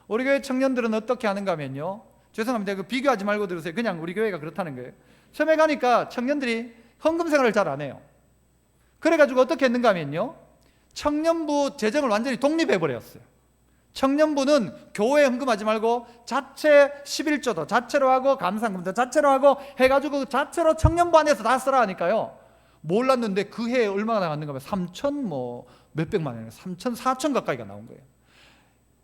우리 교회 청년들은 어떻게 하는가 하면요, 죄송합니다. 비교하지 말고 들으세요. 그냥 우리 교회가 그렇다는 거예요. 처음에 가니까 청년들이 헌금 생활을 잘 안 해요. 그래가지고 어떻게 했는가 하면요, 청년부 재정을 완전히 독립해버렸어요. 청년부는 교회에 헌금하지 말고 자체 11조도 자체로 하고 감사금도 자체로 하고 해가지고 자체로 청년부 안에서 다 쓰라 하니까요, 몰랐는데 그 해에 얼마나 나갔는가 하면 3천 몇백만 원, 3천 4천 가까이가 나온 거예요.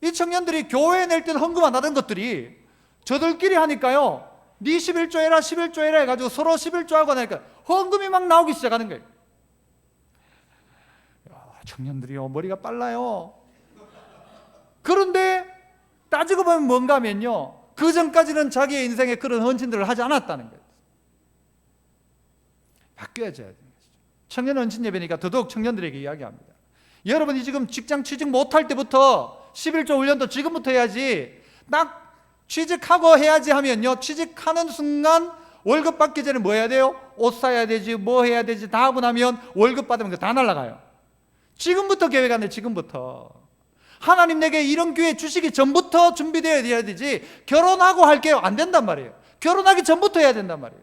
이 청년들이 교회에 낼 때는 헌금 안 하던 것들이 저들끼리 하니까요, 네 11조 해라 11조 해라 해가지고 서로 11조 하고 나니까 헌금이 막 나오기 시작하는 거예요. 청년들이요, 머리가 빨라요. 그런데 따지고 보면 뭔가 하면요, 그 전까지는 자기의 인생에 그런 헌신들을 하지 않았다는 거예요. 바뀌어져야 되는 것이죠. 청년 헌신 예배니까 더더욱 청년들에게 이야기합니다. 여러분이 지금 직장 취직 못할 때부터 11조 훈련도 지금부터 해야지, 딱 취직하고 해야지 하면요, 취직하는 순간 월급 받기 전에 뭐 해야 돼요? 옷 사야 되지, 뭐 해야 되지, 다 하고 나면 월급 받으면 다 날아가요. 지금부터 계획 안 돼. 지금부터 하나님 내게 이런 기회 주시기 전부터 준비되어야 되지, 결혼하고 할게요 안 된단 말이에요. 결혼하기 전부터 해야 된단 말이에요.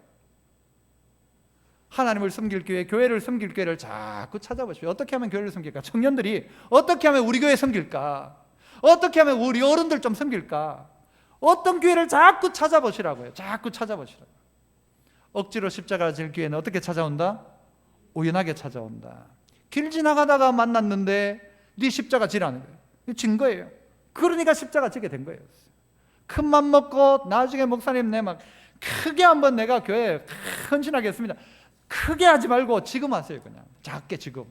하나님을 섬길 기회, 교회를 섬길 기회를 자꾸 찾아보십시오. 어떻게 하면 교회를 섬길까? 청년들이 어떻게 하면 우리 교회 섬길까? 어떻게 하면 우리 어른들 좀 섬길까? 어떤 기회를 자꾸 찾아보시라고요. 자꾸 찾아보시라고요. 억지로 십자가 질 기회는 어떻게 찾아온다? 우연하게 찾아온다. 길 지나가다가 만났는데 네 십자가 지라는 거예요. 진 거예요. 그러니까 십자가 지게 된 거예요. 큰 맘 먹고 나중에 목사님 내 막 크게 한번 내가 교회에 헌신하겠습니다. 크게 하지 말고 지금 하세요. 그냥 작게 지금.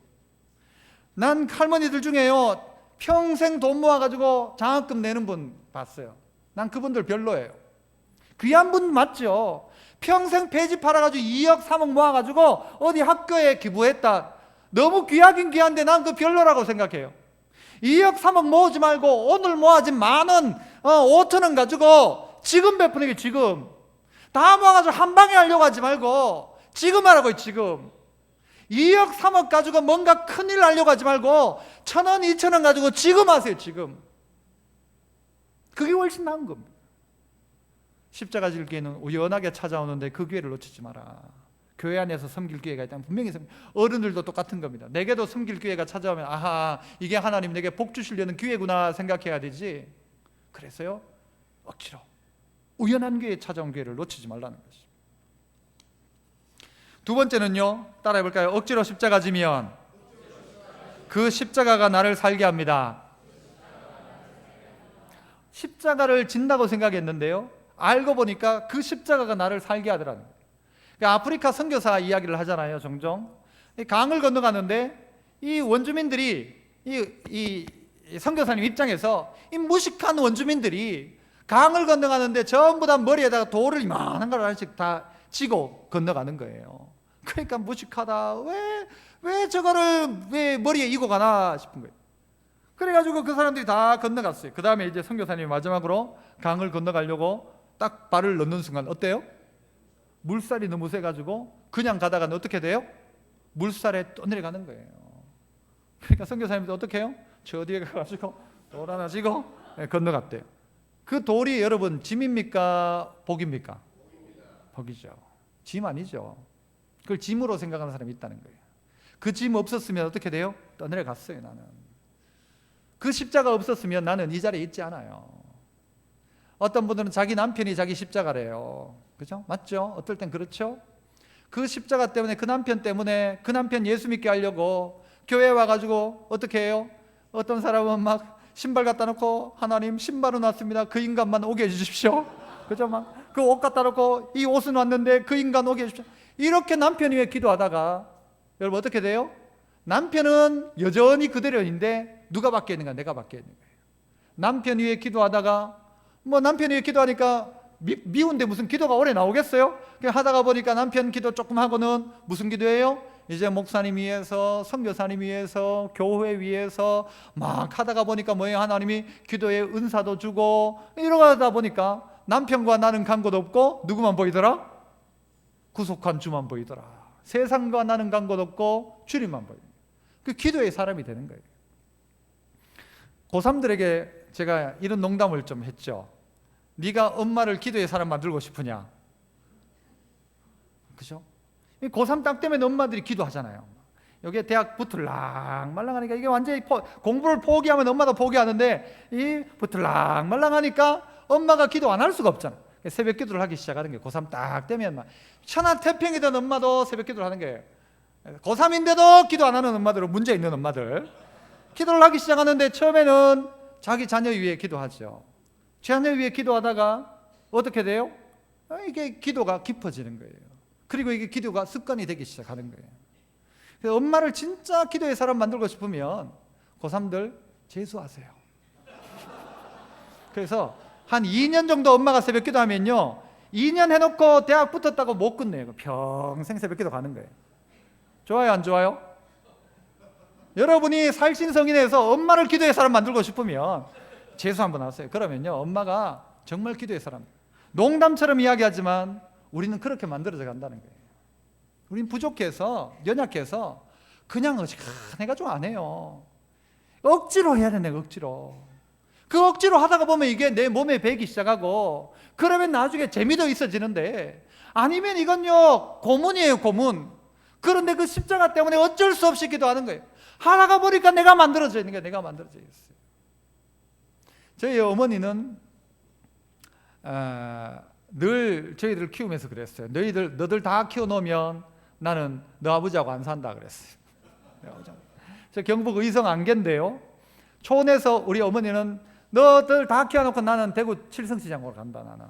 난 할머니들 중에요, 평생 돈 모아가지고 장학금 내는 분 봤어요. 난 그분들 별로예요. 귀한 분 맞죠? 평생 폐지 팔아가지고 2억 3억 모아가지고 어디 학교에 기부했다. 너무 귀하긴 귀한데 난 그 별로라고 생각해요. 2억 3억 모으지 말고 오늘 모아진 10,000원 5,000원 가지고 지금 베푸는 게, 지금 다 모아가지고 한 방에 하려고 하지 말고 지금 하라고요. 지금 2억 3억 가지고 뭔가 큰일 하려고 하지 말고 1,000원 2,000원 가지고 지금 하세요. 지금. 그게 훨씬 나은 겁니다. 십자가 질 기회는 우연하게 찾아오는데 그 기회를 놓치지 마라. 교회 안에서 섬길 기회가 있다면 분명히 어른들도 똑같은 겁니다. 내게도 섬길 기회가 찾아오면 아하, 이게 하나님 내게 복 주시려는 기회구나 생각해야 되지, 그래서요 억지로 우연한 기회에 찾아온 기회를 놓치지 말라는 것입니다. 두 번째는요, 따라해 볼까요? 억지로 십자가 지면 그 십자가가 나를 살게 합니다. 십자가를 진다고 생각했는데요, 알고 보니까 그 십자가가 나를 살게 하더라는 거예요. 아프리카 선교사 이야기를 하잖아요. 종종 강을 건너가는데 이 원주민들이 이 선교사님 입장에서 이 무식한 원주민들이 강을 건너가는데 전부 다 머리에다가 돌을 이만한 걸 하나씩 다 지고 건너가는 거예요. 그러니까 무식하다, 왜 저거를 왜 머리에 이고 가나 싶은 거예요. 그래가지고 그 사람들이 다 건너갔어요. 그 다음에 이제 선교사님이 마지막으로 강을 건너가려고 딱 발을 넣는 순간 어때요? 물살이 너무 세가지고 그냥 가다가 어떻게 돼요? 물살에 또 내려가는 거예요. 그러니까 선교사님도 어떻게 해요? 저 뒤에 가가지고 돌 하나 지고 건너갔대요. 그 돌이 여러분 짐입니까? 복입니까? 복이죠. 짐 아니죠. 그걸 짐으로 생각하는 사람이 있다는 거예요. 그 짐 없었으면 어떻게 돼요? 떠내려갔어요. 나는 그 십자가 없었으면 나는 이 자리에 있지 않아요. 어떤 분들은 자기 남편이 자기 십자가래요. 그죠? 맞죠? 어떨 땐 그렇죠? 그 십자가 때문에, 그 남편 때문에 그 남편 예수 믿게 하려고 교회에 와가지고 어떻게 해요? 어떤 사람은 막 신발 갖다 놓고 하나님 신발은 왔습니다. 그 인간만 오게 해주십시오. 그죠? 막 그 옷 갖다 놓고 이 옷은 왔는데 그 인간 오게 해주십시오. 이렇게 남편 위해 기도하다가 여러분 어떻게 돼요? 남편은 여전히 그대로인데 누가 밖에 있는가? 내가 밖에 있는 거예요. 남편 위해 기도하다가 뭐 남편 위해 기도하니까 미운데 무슨 기도가 오래 나오겠어요? 그냥 하다가 보니까 남편 기도 조금 하고는 무슨 기도예요? 이제 목사님 위해서, 선교사님 위해서, 교회 위해서 막 하다가 보니까 뭐예요? 하나님이 기도에 은사도 주고 이러다 보니까 남편과 나는 간것도 없고 누구만 보이더라? 구속한 주만 보이더라. 세상과 나는 간것 없고 주님만 보이는, 그 기도의 사람이 되는 거예요. 고3들에게 제가 이런 농담을 좀 했죠. 네가 엄마를 기도의 사람 만들고 싶으냐? 그죠? 고3 딱 되면 엄마들이 기도하잖아요. 여기에 대학 붙을랑 말랑하니까 이게 완전히 공부를 포기하면 엄마도 포기하는데 이 붙을랑 말랑하니까 엄마가 기도 안 할 수가 없잖아. 새벽 기도를 하기 시작하는 게 고3 딱 되면 막 천하태평이던 엄마도 새벽 기도를 하는 거예요. 고3인데도 기도 안 하는 엄마들은 문제 있는 엄마들. 기도를 하기 시작하는데 처음에는 자기 자녀 위해 기도하죠. 자녀 위해 기도하다가 어떻게 돼요? 이게 기도가 깊어지는 거예요. 그리고 이게 기도가 습관이 되기 시작하는 거예요. 그래서 엄마를 진짜 기도의 사람 만들고 싶으면 고3들 재수하세요. 그래서 한 2년 정도 엄마가 새벽 기도하면요, 2년 해놓고 대학 붙었다고 못 끝내요. 평생 새벽 기도 가는 거예요. 좋아요, 안 좋아요? 여러분이 살신성인에서 엄마를 기도의 사람 만들고 싶으면 재수 한번 하세요. 그러면요, 엄마가 정말 기도의 사람. 농담처럼 이야기하지만 우리는 그렇게 만들어져 간다는 거예요. 우린 부족해서, 연약해서 그냥 어지간해가지고 안 해요. 억지로 해야 되네, 억지로. 그 억지로 하다가 보면 이게 내 몸에 배기 시작하고, 그러면 나중에 재미도 있어지는데, 아니면 이건요 고문이에요, 고문. 그런데 그 십자가 때문에 어쩔 수 없이 기도하는 거예요. 하다가 보니까 내가 만들어져 있는 거예요. 내가 만들어져 있어요. 저희 어머니는 늘 저희들 키우면서 그랬어요. 너들 다 키워놓으면 나는 너 아버지하고 안 산다 그랬어요. 저 경북 의성 안개인데요, 촌에서 우리 어머니는 너들 다 키워놓고 나는 대구 칠성시장으로 간다. 나는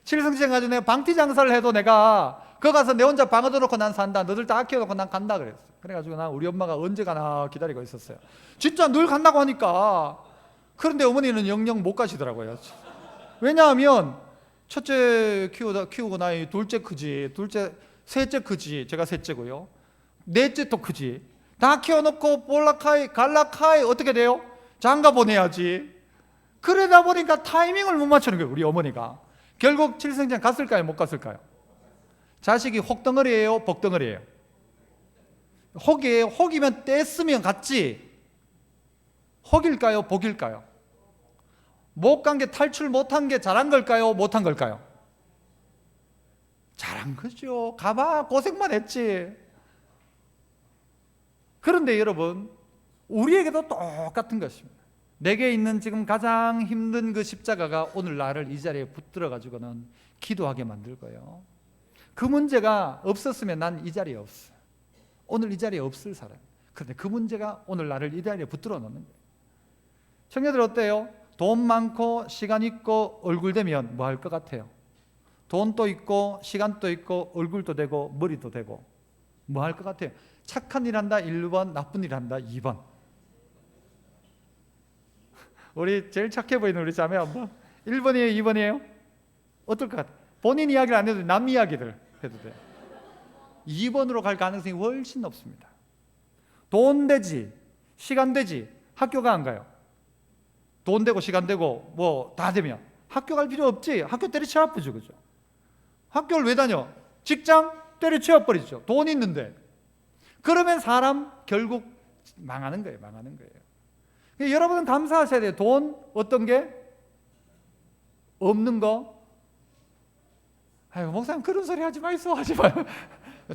칠성시장 가지고 내가 방티 장사를 해도 내가 거기 가서 내 혼자 방어 넣어놓고 난 산다. 너들 다 키워놓고 난 간다 그랬어요. 그래가지고 난 우리 엄마가 언제 가나 기다리고 있었어요. 진짜 늘 간다고 하니까. 그런데 어머니는 영영 못 가시더라고요. 왜냐하면 첫째 키우고 나니 둘째 크지, 셋째 크지, 제가 셋째고요, 넷째 또 크지. 다 키워놓고 볼라카이 갈라카이 어떻게 돼요? 장가 보내야지. 그러다 보니까 타이밍을 못 맞추는 거예요. 우리 어머니가 결국 칠성장 갔을까요, 못 갔을까요? 자식이 혹덩어리예요, 복덩어리예요? 혹이에요. 혹이면 뗐으면 갔지. 혹일까요, 복일까요? 못 간 게, 탈출 못한 게 잘한 걸까요, 못한 걸까요? 잘한 거죠. 가봐, 고생만 했지. 그런데 여러분, 우리에게도 똑같은 것입니다. 내게 있는 지금 가장 힘든 그 십자가가 오늘 나를 이 자리에 붙들어 가지고는 기도하게 만들고요, 그 문제가 없었으면 난 이 자리에 없어. 오늘 이 자리에 없을 사람. 그런데 그 문제가 오늘 나를 이 자리에 붙들어 놓는 거예요. 청년들 어때요? 돈 많고 시간 있고 얼굴 되면 뭐 할 것 같아요? 돈도 있고 시간도 있고 얼굴도 되고 머리도 되고 뭐 할 것 같아요? 착한 일 한다 1번, 나쁜 일 한다 2번. 우리 제일 착해 보이는 우리 자매 한번 1번이에요, 2번이에요? 어떨 것 같아요? 본인 이야기를 안 해도 남 이야기를 해도 돼요. 2번으로 갈 가능성이 훨씬 높습니다. 돈 되지, 시간 되지, 학교가 안 가요. 돈 되고 시간 되고 뭐 다 되면 학교 갈 필요 없지. 학교 때려치워 버리죠, 그죠? 학교를 왜 다녀? 직장 때려치워 버리죠. 돈 있는데. 그러면 사람 결국 망하는 거예요, 망하는 거예요. 여러분은 감사하셔야 돼요. 돈 어떤 게? 없는 거? 아이고, 목사님 그런 소리 하지 마이소, 하지 마요.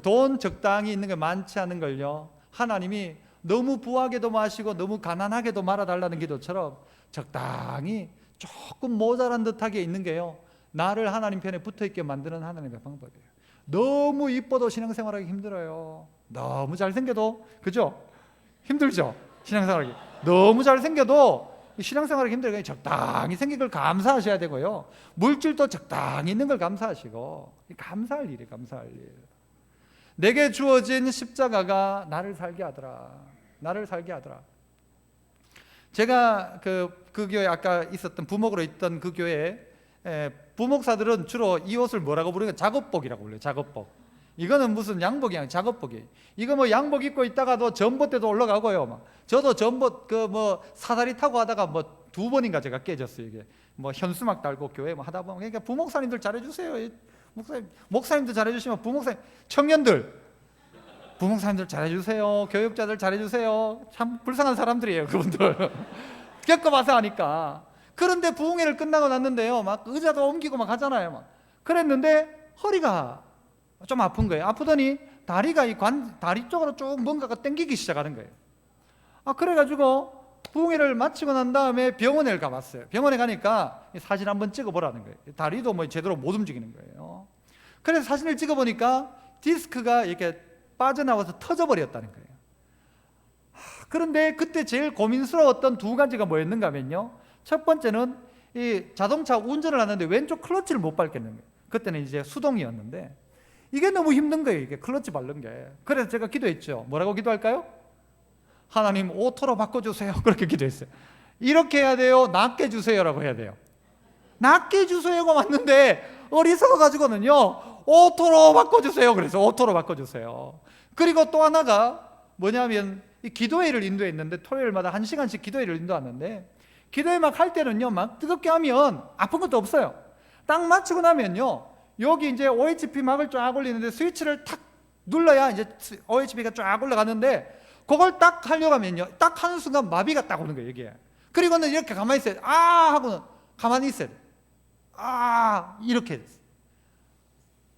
돈 적당히 있는 게 많지 않은 걸요, 하나님이 너무 부하게도 마시고 너무 가난하게도 말아달라는 기도처럼 적당히 조금 모자란 듯하게 있는 게요, 나를 하나님 편에 붙어있게 만드는 하나님의 방법이에요. 너무 이뻐도 신앙생활하기 힘들어요. 너무 잘생겨도, 그죠? 힘들죠? 신앙생활하기. 너무 잘생겨도 신앙생활하기 힘들어요. 적당히 생긴 걸 감사하셔야 되고요, 물질도 적당히 있는 걸 감사하시고. 감사할 일이에요, 감사할 일. 내게 주어진 십자가가 나를 살게 하더라. 나를 살게 하더라. 제가 그 교회 아까 있었던 부목으로 있던 그 교회에 부목사들은 주로 이 옷을 뭐라고 부르냐, 작업복이라고 불러요. 작업복. 이거는 무슨 양복이 아니라 작업복이에요. 이거 뭐 양복 입고 있다가도 전봇대도 올라가고요. 막. 저도 전봇 그 뭐 사다리 타고 하다가 뭐 2번인가 제가 깨졌어요. 이게 뭐 현수막 달고 교회 뭐 하다 보면. 그러니까 부목사님들 잘해주세요. 목사님들 잘해주시면 부목사님, 청년들 부목사님들 잘해주세요. 교육자들 잘해주세요. 참 불쌍한 사람들이에요, 그분들. 겪어봐서 하니까. 그런데 부흥회를 끝나고 났는데요, 막 의자도 옮기고 막 하잖아요. 막 그랬는데 허리가 좀 아픈 거예요. 아프더니 다리가 다리 쪽으로 쭉 뭔가가 당기기 시작하는 거예요. 그래가지고 부흥회를 마치고 난 다음에 병원에 가봤어요. 병원에 가니까 사진 한번 찍어보라는 거예요. 다리도 뭐 제대로 못 움직이는 거예요. 그래서 사진을 찍어보니까 디스크가 이렇게 빠져나와서 터져버렸다는 거예요. 그런데 그때 제일 고민스러웠던 두 가지가 뭐였는가 하면요, 첫 번째는 이 자동차 운전을 하는데 왼쪽 클러치를 못 밟겠는 거예요. 그때는 이제 수동이었는데 이게 너무 힘든 거예요. 이게 클러치 밟는 게. 그래서 제가 기도했죠. 뭐라고 기도할까요? 하나님 오토로 바꿔주세요. 그렇게 기도했어요. 이렇게 해야 돼요? 낮게 주세요라고 해야 돼요? 낮게 주세요가 맞는데 어리석어가지고는요 오토로 바꿔주세요. 그래서 오토로 바꿔주세요. 그리고 또 하나가 뭐냐면 이 기도회를 인도했는데 토요일마다 1시간씩 기도회를 인도하는데 기도회 막 할 때는요 막 뜨겁게 하면 아픈 것도 없어요. 딱 맞추고 나면요 여기 이제 OHP 막을 쫙 올리는데 스위치를 탁 눌러야 이제 OHP가 쫙 올라가는데 그걸 딱 하려고 하면요 딱 하는 순간 마비가 딱 오는 거예요 이게. 그리고는 이렇게 가만히 있어요. 아 하고는 가만히 있어요. 아 이렇게 됐어요.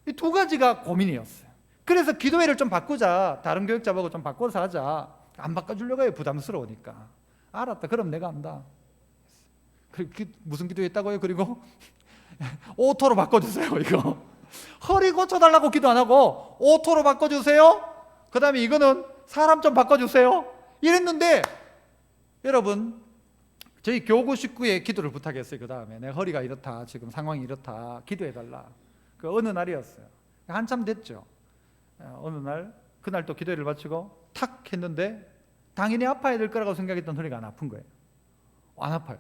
이 두 가지가 고민이었어요. 그래서 기도회를 좀 바꾸자. 다른 교육자보고 좀 바꿔서 하자. 안 바꿔주려고 해요. 부담스러우니까. 알았다. 그럼 내가 한다. 무슨 기도했다고요? 그리고 오토로 바꿔주세요. 이거 허리 고쳐달라고 기도 안 하고 오토로 바꿔주세요. 그 다음에 이거는 사람 좀 바꿔주세요. 이랬는데 여러분 저희 교구 식구에 기도를 부탁했어요. 그 다음에 내 허리가 이렇다. 지금 상황이 이렇다. 기도해달라. 그 어느 날이었어요. 한참 됐죠. 어느 날 그날 또 기도회를 마치고 탁 했는데 당연히 아파야 될 거라고 생각했던 허리가 안 아픈 거예요. 안 아파요.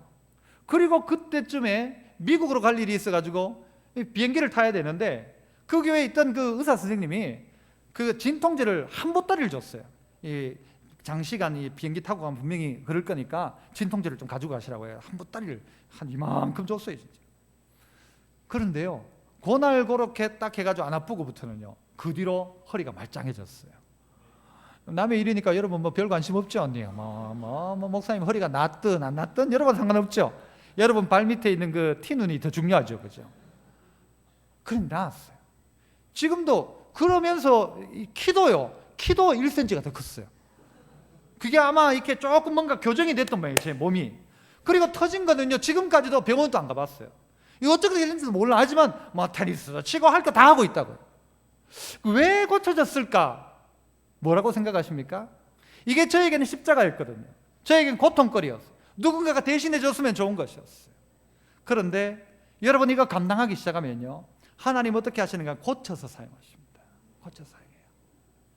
그리고 그때쯤에 미국으로 갈 일이 있어가지고 비행기를 타야 되는데 그 교회에 있던 그 의사 선생님이 그 진통제를 한 보따리를 줬어요. 이 장시간 이 비행기 타고 가면 분명히 그럴 거니까 진통제를 좀 가지고 가시라고 해요. 한 보따리를 한 이만큼 줬어요 진짜. 그런데요 그날 그렇게 딱 해가지고 안 아프고부터는요 그 뒤로 허리가 말짱해졌어요. 남의 일이니까 여러분 뭐 별 관심 없죠 언니? 목사님 허리가 낫든 안 낫든 여러분 상관없죠. 여러분 발 밑에 있는 그 티눈이 더 중요하죠, 그죠? 그럼 나았어요. 지금도 그러면서 키도요. 키도 1cm가 더 컸어요. 그게 아마 이렇게 조금 뭔가 교정이 됐던 모양이에요, 제 몸이. 그리고 터진 거는요, 지금까지도 병원도 안 가봤어요. 이거 어떻게 됐는지도 몰라. 하지만 뭐 테니스도 치고 할 거 다 하고 있다고요. 왜 고쳐졌을까? 뭐라고 생각하십니까? 이게 저에게는 십자가였거든요. 저에게는 고통거리였어요. 누군가가 대신해 줬으면 좋은 것이었어요. 그런데 여러분 이거 감당하기 시작하면요 하나님 어떻게 하시는가? 고쳐서 사용하십니다. 고쳐서 사용해요.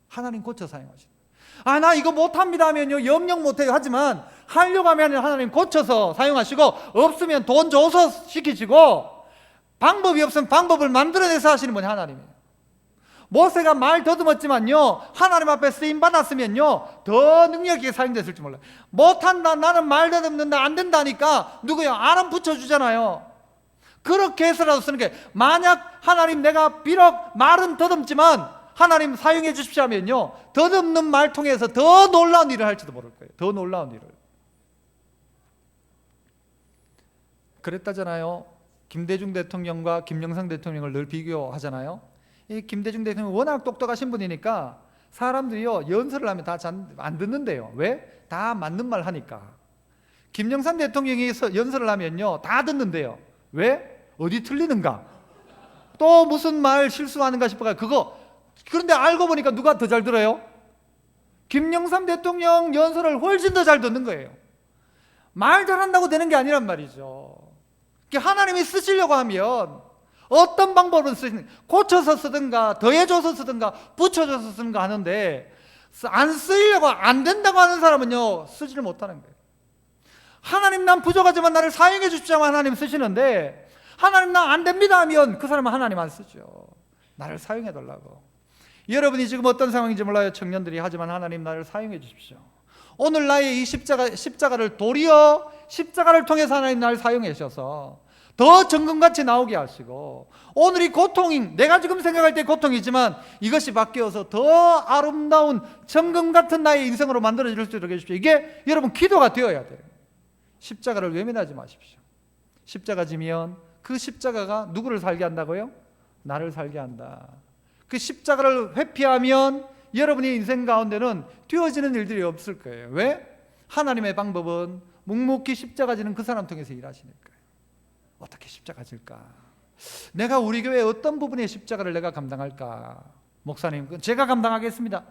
하나님 고쳐 사용하십니다. 아, 나 이거 못합니다 하면요 영영 못해요. 하지만 하려고 하면 하나님 고쳐서 사용하시고 없으면 돈 줘서 시키시고 방법이 없으면 방법을 만들어내서 하시는 분이 하나님이에요. 모세가 말 더듬었지만요 하나님 앞에 쓰임 받았으면요 더 능력 있게 사용됐을지 몰라요. 못한다, 나는 말 더듬는다, 안 된다니까 누구요? 아람 붙여주잖아요. 그렇게 해서라도 쓰는 게, 만약 하나님 내가 비록 말은 더듬지만 하나님 사용해 주십시오 하면요 더듬는 말 통해서 더 놀라운 일을 할지도 모를 거예요. 더 놀라운 일을. 그랬다잖아요. 김대중 대통령과 김영삼 대통령을 늘 비교하잖아요. 이 김대중 대통령 워낙 똑똑하신 분이니까 사람들이요 연설을 하면 다 안 듣는데요. 왜? 다 맞는 말 하니까. 김영삼 대통령이 연설을 하면요 다 듣는데요. 왜? 어디 틀리는가? 또 무슨 말 실수하는가 싶어가 그거. 그런데 알고 보니까 누가 더 잘 들어요? 김영삼 대통령 연설을 훨씬 더 잘 듣는 거예요. 말 잘한다고 되는 게 아니란 말이죠. 하나님이 쓰시려고 하면 어떤 방법을 쓰든 고쳐서 쓰든가 더해줘서 쓰든가 붙여줘서 쓰든가 하는데 안 쓰려고 안 된다고 하는 사람은요 쓰지를 못하는 거예요. 하나님 난 부족하지만 나를 사용해 주십시오 하면 하나님 쓰시는데 하나님 나 안 됩니다 하면 그 사람은 하나님 안 쓰죠. 나를 사용해 달라고. 여러분이 지금 어떤 상황인지 몰라요. 청년들이. 하지만 하나님 나를 사용해 주십시오. 오늘 나의 이 십자가를 도리어 십자가를 통해서 하나님 나를 사용해 주셔서 더 정금같이 나오게 하시고 오늘 이 고통이 내가 지금 생각할 때 고통이지만 이것이 바뀌어서 더 아름다운 정금같은 나의 인생으로 만들어질 수 있게 해주십시오. 이게 여러분 기도가 되어야 돼요. 십자가를 외면하지 마십시오. 십자가 지면 그 십자가가 누구를 살게 한다고요? 나를 살게 한다. 그 십자가를 회피하면 여러분의 인생 가운데는 되어지는 일들이 없을 거예요. 왜? 하나님의 방법은 묵묵히 십자가 지는 그 사람 통해서 일하시니까요. 어떻게 십자가 질까? 내가 우리 교회 어떤 부분의 십자가를 내가 감당할까? 목사님, 제가 감당하겠습니다.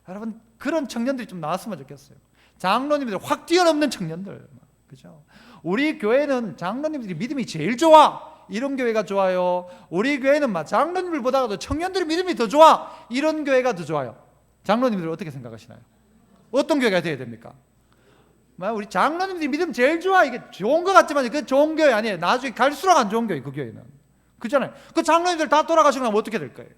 여러분 그런 청년들이 좀 나왔으면 좋겠어요. 장로님들 확 뛰어넘는 청년들. 그죠? 우리 교회는 장로님들이 믿음이 제일 좋아. 이런 교회가 좋아요. 우리 교회는 막 장로님들보다도 청년들의 믿음이 더 좋아. 이런 교회가 더 좋아요. 장로님들 어떻게 생각하시나요? 어떤 교회가 돼야 됩니까? 우리 장로님들이 믿음 제일 좋아. 이게 좋은 것 같지만 그 좋은 교회 아니에요. 나중에 갈수록 안 좋은 교회, 그 교회는. 그렇잖아요. 그 장로님들 다 돌아가시고 나면 어떻게 될 거예요?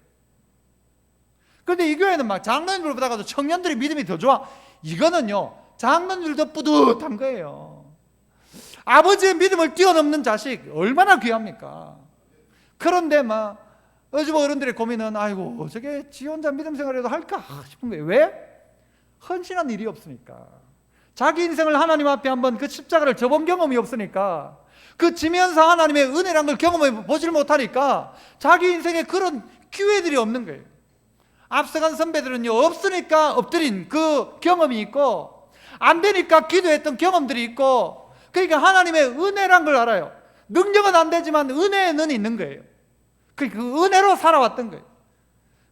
그런데 이 교회는 막 장로님들보다도 청년들의 믿음이 더 좋아. 이거는요, 장로님들도 뿌듯한 거예요. 아버지의 믿음을 뛰어넘는 자식 얼마나 귀합니까? 그런데 요즘 어른들의 고민은 아이고 저게 지 혼자 믿음 생활해도 할까 싶은 거예요. 왜? 헌신한 일이 없으니까. 자기 인생을 하나님 앞에 한번 그 십자가를 져본 경험이 없으니까, 그 지면서 하나님의 은혜란 걸 경험해 보질 못하니까 자기 인생에 그런 기회들이 없는 거예요. 앞서간 선배들은요, 없으니까 엎드린 그 경험이 있고, 안 되니까 기도했던 경험들이 있고, 그러니까 하나님의 은혜란 걸 알아요. 능력은 안 되지만 은혜는 있는 거예요. 그 은혜로 살아왔던 거예요.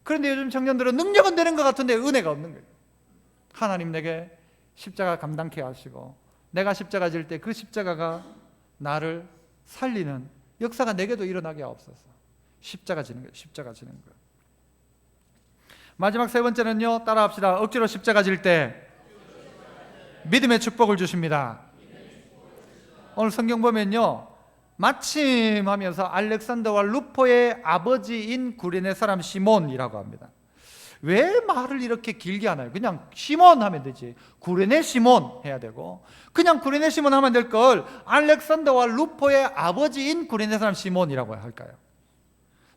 그런데 요즘 청년들은 능력은 되는 것 같은데 은혜가 없는 거예요. 하나님 내게 십자가 감당케 하시고, 내가 십자가 질 때 그 십자가가 나를 살리는 역사가 내게도 일어나게 하옵소서. 십자가 지는 거예요. 십자가 지는 거예요. 마지막 세 번째는요, 따라합시다. 억지로 십자가 질 때 믿음의 축복을 주십니다. 오늘 성경 보면요, 마침 하면서 알렉산더와 루포의 아버지인 구레네 사람 시몬이라고 합니다. 왜 말을 이렇게 길게 하나요? 그냥 시몬 하면 되지. 구레네 시몬 해야 되고, 그냥 구레네 시몬 하면 될 걸 알렉산더와 루포의 아버지인 구레네 사람 시몬이라고 할까요?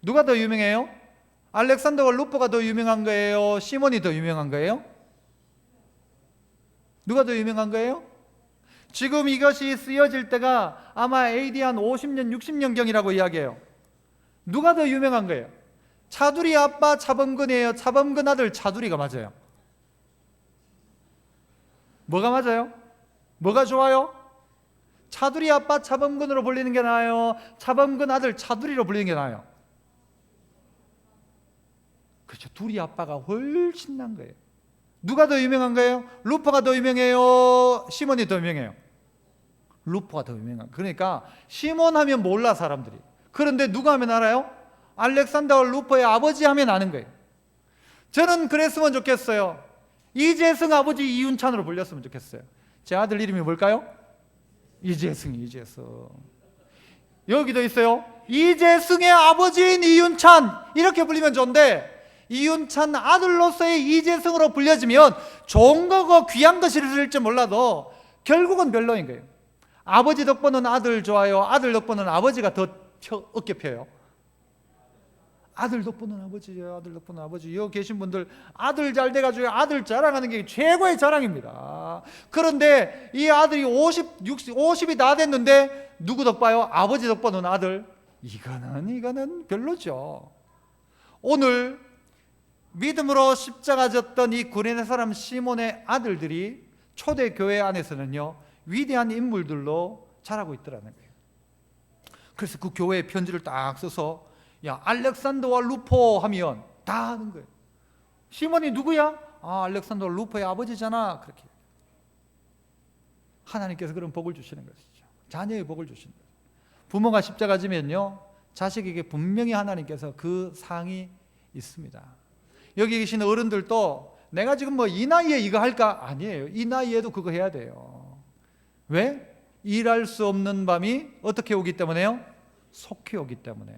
누가 더 유명해요? 알렉산더와 루포가 더 유명한 거예요? 시몬이 더 유명한 거예요? 누가 더 유명한 거예요? 지금 이것이 쓰여질 때가 아마 AD 한 50년, 60년경이라고 이야기해요. 누가 더 유명한 거예요? 차두리 아빠 차범근이에요? 차범근 아들 차두리가 맞아요? 뭐가 맞아요? 뭐가 좋아요? 차두리 아빠 차범근으로 불리는 게 나아요? 차범근 아들 차두리로 불리는 게 나아요? 그렇죠. 둘이 아빠가 훨씬 난 거예요. 누가 더 유명한 거예요? 루포가 더 유명해요? 시몬이 더 유명해요? 루포가 더 유명한. 그러니까 시몬 하면 몰라 사람들이. 그런데 누가 하면 알아요? 알렉산더와 루포의 아버지 하면 아는 거예요. 저는 그랬으면 좋겠어요. 이재승 아버지 이윤찬으로 불렸으면 좋겠어요. 제 아들 이름이 뭘까요? 이재승. 여기도 있어요. 이재승의 아버지인 이윤찬, 이렇게 불리면 좋은데, 이윤찬 아들로서의 이재승으로 불려지면 좋은 거고 귀한 것일지 몰라도 결국은 별로인 거예요. 아버지 덕분은 아들 좋아요? 아들 덕분은 아버지가 더 어깨 펴요? 아들 덕분은 아버지예요. 아들 덕분은 아버지. 여기 계신 분들 아들 잘 돼가지고 아들 자랑하는 게 최고의 자랑입니다. 그런데 이 아들이 50이 다 됐는데 누구 덕봐요? 아버지 덕분은 아들. 이거는 별로죠. 오늘 믿음으로 십자가 졌던 이 구레네 사람 시몬의 아들들이 초대교회 안에서는요, 위대한 인물들로 자라고 있더라는 거예요. 그래서 그 교회에 편지를 딱 써서, 야, 알렉산더와 루포 하면 다 아는 거예요. 시몬이 누구야? 아, 알렉산더와 루포의 아버지잖아. 그렇게 하나님께서 그런 복을 주시는 것이죠. 자녀의 복을 주시는 거예요. 부모가 십자가 지면요, 자식에게 분명히 하나님께서 그 상이 있습니다. 여기 계신 어른들도 내가 지금 이 나이에 이거 할까? 아니에요. 이 나이에도 그거 해야 돼요. 왜? 일할 수 없는 밤이 어떻게 오기 때문에요? 속히 오기 때문에.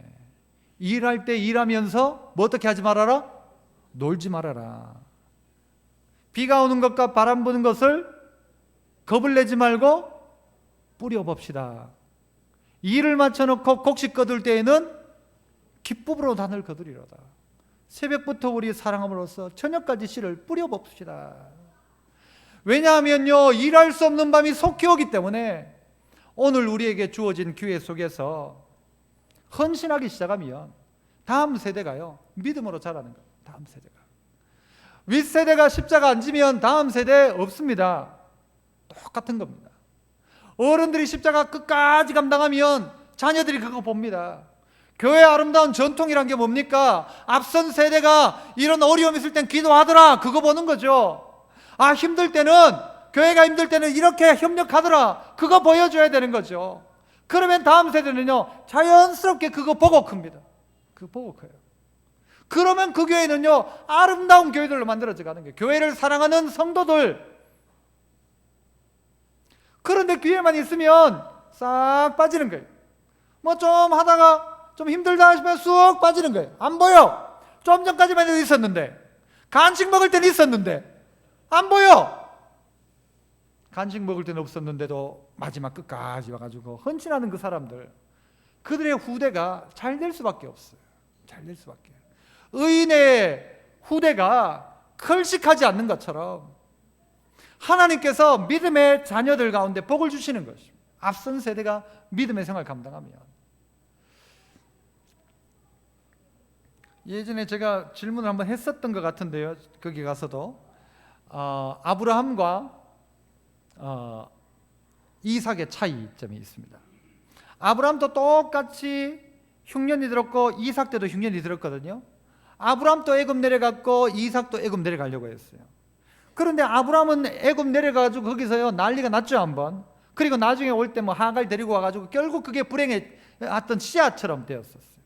일할 때 일하면서 뭐 어떻게 하지 말아라? 놀지 말아라. 비가 오는 것과 바람 부는 것을 겁을 내지 말고 뿌려봅시다. 일을 맞춰놓고 곡식 거둘 때에는 기쁨으로 단을 거두리로다. 새벽부터 우리 사랑함으로써 저녁까지 씨를 뿌려봅시다. 왜냐하면요, 일할 수 없는 밤이 속히 오기 때문에 오늘 우리에게 주어진 기회 속에서 헌신하기 시작하면 다음 세대가요, 믿음으로 자라는 거예요. 다음 세대가. 윗세대가 십자가 안 지면 다음 세대 없습니다. 똑같은 겁니다. 어른들이 십자가 끝까지 감당하면 자녀들이 그거 봅니다. 교회의 아름다운 전통이란 게 뭡니까? 앞선 세대가 이런 어려움이 있을 땐 기도하더라, 그거 보는 거죠. 아, 힘들 때는 교회가 힘들 때는 이렇게 협력하더라. 그거 보여줘야 되는 거죠. 그러면 다음 세대는요, 자연스럽게 그거 보고 큽니다. 그거 보고 커요. 그러면 그 교회는요, 아름다운 교회들로 만들어져 가는 거예요. 교회를 사랑하는 성도들. 그런데 교회만 있으면 싹 빠지는 거예요. 뭐 좀 하다가 좀 힘들다 하시면 쑥 빠지는 거예요. 안 보여. 좀 전까지만 해도 있었는데, 간식 먹을 때는 있었는데 안 보여. 간식 먹을 때는 없었는데도 마지막 끝까지 와가지고 헌신하는 그 사람들, 그들의 후대가 잘 될 수밖에 없어요. 잘 될 수밖에. 의인의 후대가 클식하지 않는 것처럼 하나님께서 믿음의 자녀들 가운데 복을 주시는 것입니다. 앞선 세대가 믿음의 생활을 감당하면. 예전에 제가 질문을 한번 했었던 것 같은데요, 거기 가서도 아브라함과 이삭의 차이점이 있습니다. 아브라함도 똑같이 흉년이 들었고 이삭 때도 흉년이 들었거든요. 아브라함도 애굽 내려갔고 이삭도 애굽 내려가려고 했어요. 그런데 아브라함은 애굽 내려가지고 거기서요 난리가 났죠 한번. 그리고 나중에 올 때 뭐 하갈 데리고 와가지고 결국 그게 불행의 어떤 씨앗처럼 되었었어요.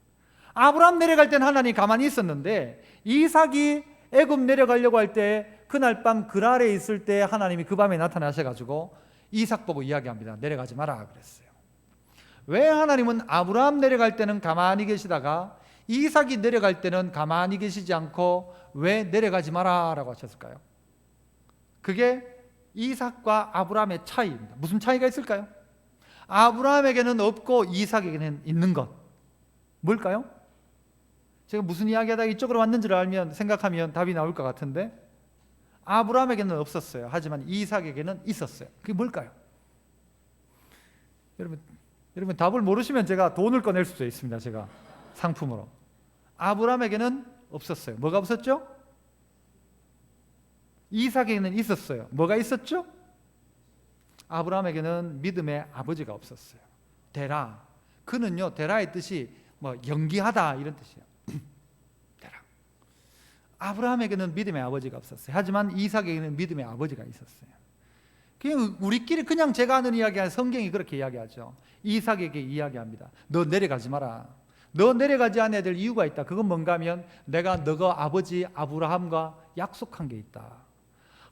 아브라함 내려갈 때는 하나님이 가만히 있었는데 이삭이 애굽 내려가려고 할 때 그날 밤 그랄에 있을 때 하나님이 그 밤에 나타나셔가지고 이삭 보고 이야기합니다. 내려가지 마라 그랬어요. 왜 하나님은 아브라함 내려갈 때는 가만히 계시다가 이삭이 내려갈 때는 가만히 계시지 않고 왜 내려가지 마라 라고 하셨을까요? 그게 이삭과 아브라함의 차이입니다. 무슨 차이가 있을까요? 아브라함에게는 없고 이삭에게는 있는 것, 뭘까요? 제가 무슨 이야기하다가 이쪽으로 왔는지를 알면 생각하면 답이 나올 것 같은데, 아브라함에게는 없었어요. 하지만 이삭에게는 있었어요. 그게 뭘까요? 여러분 답을 모르시면 제가 돈을 꺼낼 수도 있습니다. 제가 상품으로. 아브라함에게는 없었어요. 뭐가 없었죠? 이삭에게는 있었어요. 뭐가 있었죠? 아브라함에게는 믿음의 아버지가 없었어요. 데라. 그는요, 데라의 뜻이 뭐 연기하다 이런 뜻이에요. 데라. 아브라함에게는 믿음의 아버지가 없었어요. 하지만 이삭에게는 믿음의 아버지가 있었어요. 그냥 우리끼리 그냥 제가 하는 이야기가 성경이 그렇게 이야기하죠. 이삭에게 이야기합니다. 너 내려가지 마라. 너 내려가지 않아야 될 이유가 있다. 그건 뭔가 하면 내가 너가 아버지 아브라함과 약속한 게 있다.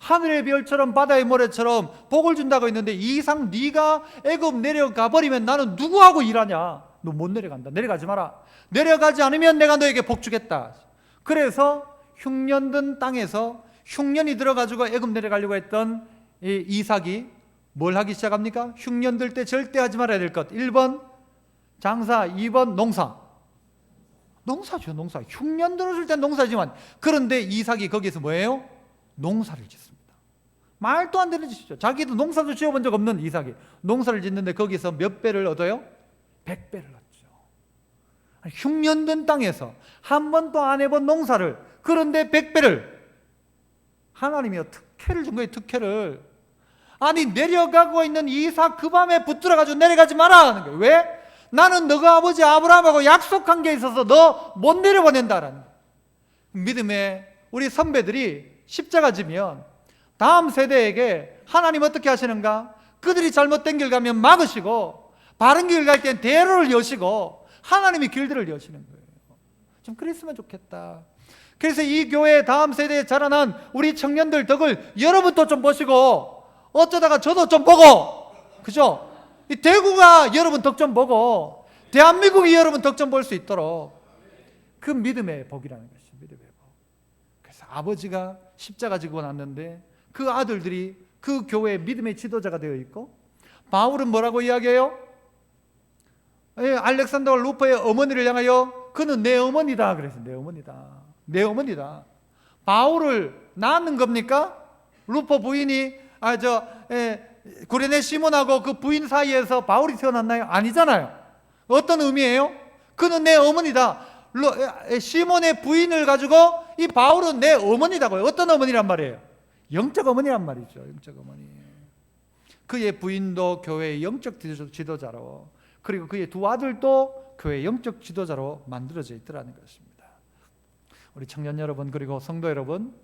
하늘의 별처럼 바다의 모래처럼 복을 준다고 했는데 이 이상 네가 애굽 내려가 버리면 나는 누구하고 일하냐. 너 못 내려간다. 내려가지 마라. 내려가지 않으면 내가 너에게 복 주겠다. 그래서 흉년든 땅에서 흉년이 들어가지고 애굽 내려가려고 했던 이 이삭이 뭘 하기 시작합니까? 흉년 들 때 절대 하지 말아야 될 것. 1번 장사, 2번 농사. 농사죠, 농사. 흉년 들었을 땐 농사지만, 그런데 이삭이 거기서 뭐예요? 농사를 짓습니다. 말도 안 되는 짓이죠. 자기도 농사도 지어본 적 없는 이삭이 농사를 짓는데 거기서 몇 배를 얻어요? 100배를 얻죠. 흉년된 땅에서 한 번도 안 해본 농사를, 그런데 100배를 하나님이 특혜를 준 거예요. 특혜를. 아니 내려가고 있는 이삭 그 밤에 붙들어가지고 내려가지 마라 하는 거예요. 왜? 나는 너가 아버지 아브라함하고 약속한 게 있어서 너 못 내려보낸다라는 거예요. 믿음의 우리 선배들이 십자가 지면 다음 세대에게 하나님 어떻게 하시는가? 그들이 잘못된 길 가면 막으시고 바른 길 갈 땐 대로를 여시고 하나님이 길들을 여시는 거예요. 좀 그랬으면 좋겠다. 그래서 이 교회 다음 세대에 자라난 우리 청년들 덕을 여러분도 좀 보시고, 어쩌다가 저도 좀 보고, 그죠? 이 대구가 여러분 덕 좀 보고 대한민국이 여러분 덕 좀 볼 수 있도록, 그 믿음의 복이라는 것이 믿음의 복. 그래서 아버지가 십자가 지고 났는데 그 아들들이 그 교회의 믿음의 지도자가 되어 있고, 바울은 뭐라고 이야기해요? 알렉산더와 루포의 어머니를 향하여 그는 내 어머니다 그래서 내 어머니다. 내 어머니다. 바울을 낳는 겁니까? 루포 부인이 구레네 시몬하고 그 부인 사이에서 바울이 태어났나요? 아니잖아요. 어떤 의미예요? 그는 내 어머니다. 시몬의 부인을 가지고 이 바울은 내 어머니다고요. 어떤 어머니란 말이에요? 영적 어머니란 말이죠. 영적 어머니. 그의 부인도 교회의 영적 지도자로, 그리고 그의 두 아들도 교회의 영적 지도자로 만들어져 있더라는 것입니다. 우리 청년 여러분, 그리고 성도 여러분,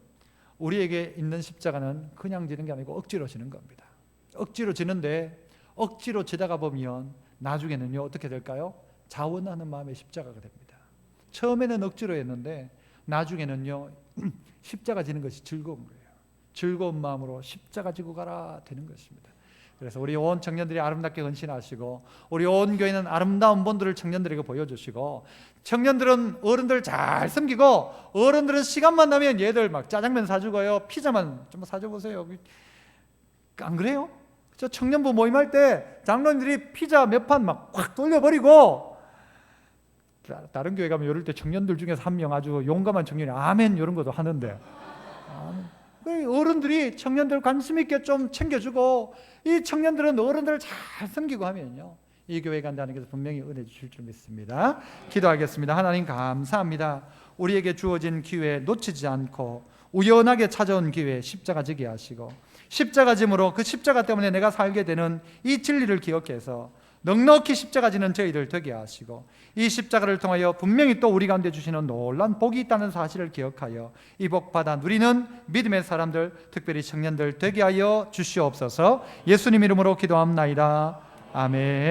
우리에게 있는 십자가는 그냥 지는 게 아니고 억지로 지는 겁니다. 억지로 지는데 억지로 지다가 보면 나중에는요 어떻게 될까요? 자원하는 마음의 십자가가 됩니다. 처음에는 억지로 했는데 나중에는요 십자가 지는 것이 즐거운 거예요. 즐거운 마음으로 십자가 지고 가라 되는 것입니다. 그래서 우리 온 청년들이 아름답게 헌신하시고 우리 온 교회는 아름다운 본들을 청년들에게 보여주시고, 청년들은 어른들 잘 섬기고 어른들은 시간만 나면 얘들 막 짜장면 사주고요 피자만 좀 사줘보세요. 안 그래요? 저 청년부 모임할 때 장로님들이 피자 몇 판 막 확 돌려버리고, 다른 교회 가면 이럴 때 청년들 중에서 한 명 아주 용감한 청년이 아멘 이런 것도 하는데, 어른들이 청년들 관심 있게 좀 챙겨주고 이 청년들은 어른들을 잘 섬기고 하면요 이 교회가 하나님께서 분명히 은혜 주실 줄 믿습니다. 기도하겠습니다. 하나님 감사합니다. 우리에게 주어진 기회 놓치지 않고 우연하게 찾아온 기회에 십자가 지게 하시고, 십자가 짐으로 그 십자가 때문에 내가 살게 되는 이 진리를 기억해서 넉넉히 십자가 지는 저희들 되게 하시고, 이 십자가를 통하여 분명히 또 우리 가운데 주시는 놀라운 복이 있다는 사실을 기억하여 이 복 받아 누리는 믿음의 사람들, 특별히 청년들 되게 하여 주시옵소서. 예수님 이름으로 기도합나이다. 아멘.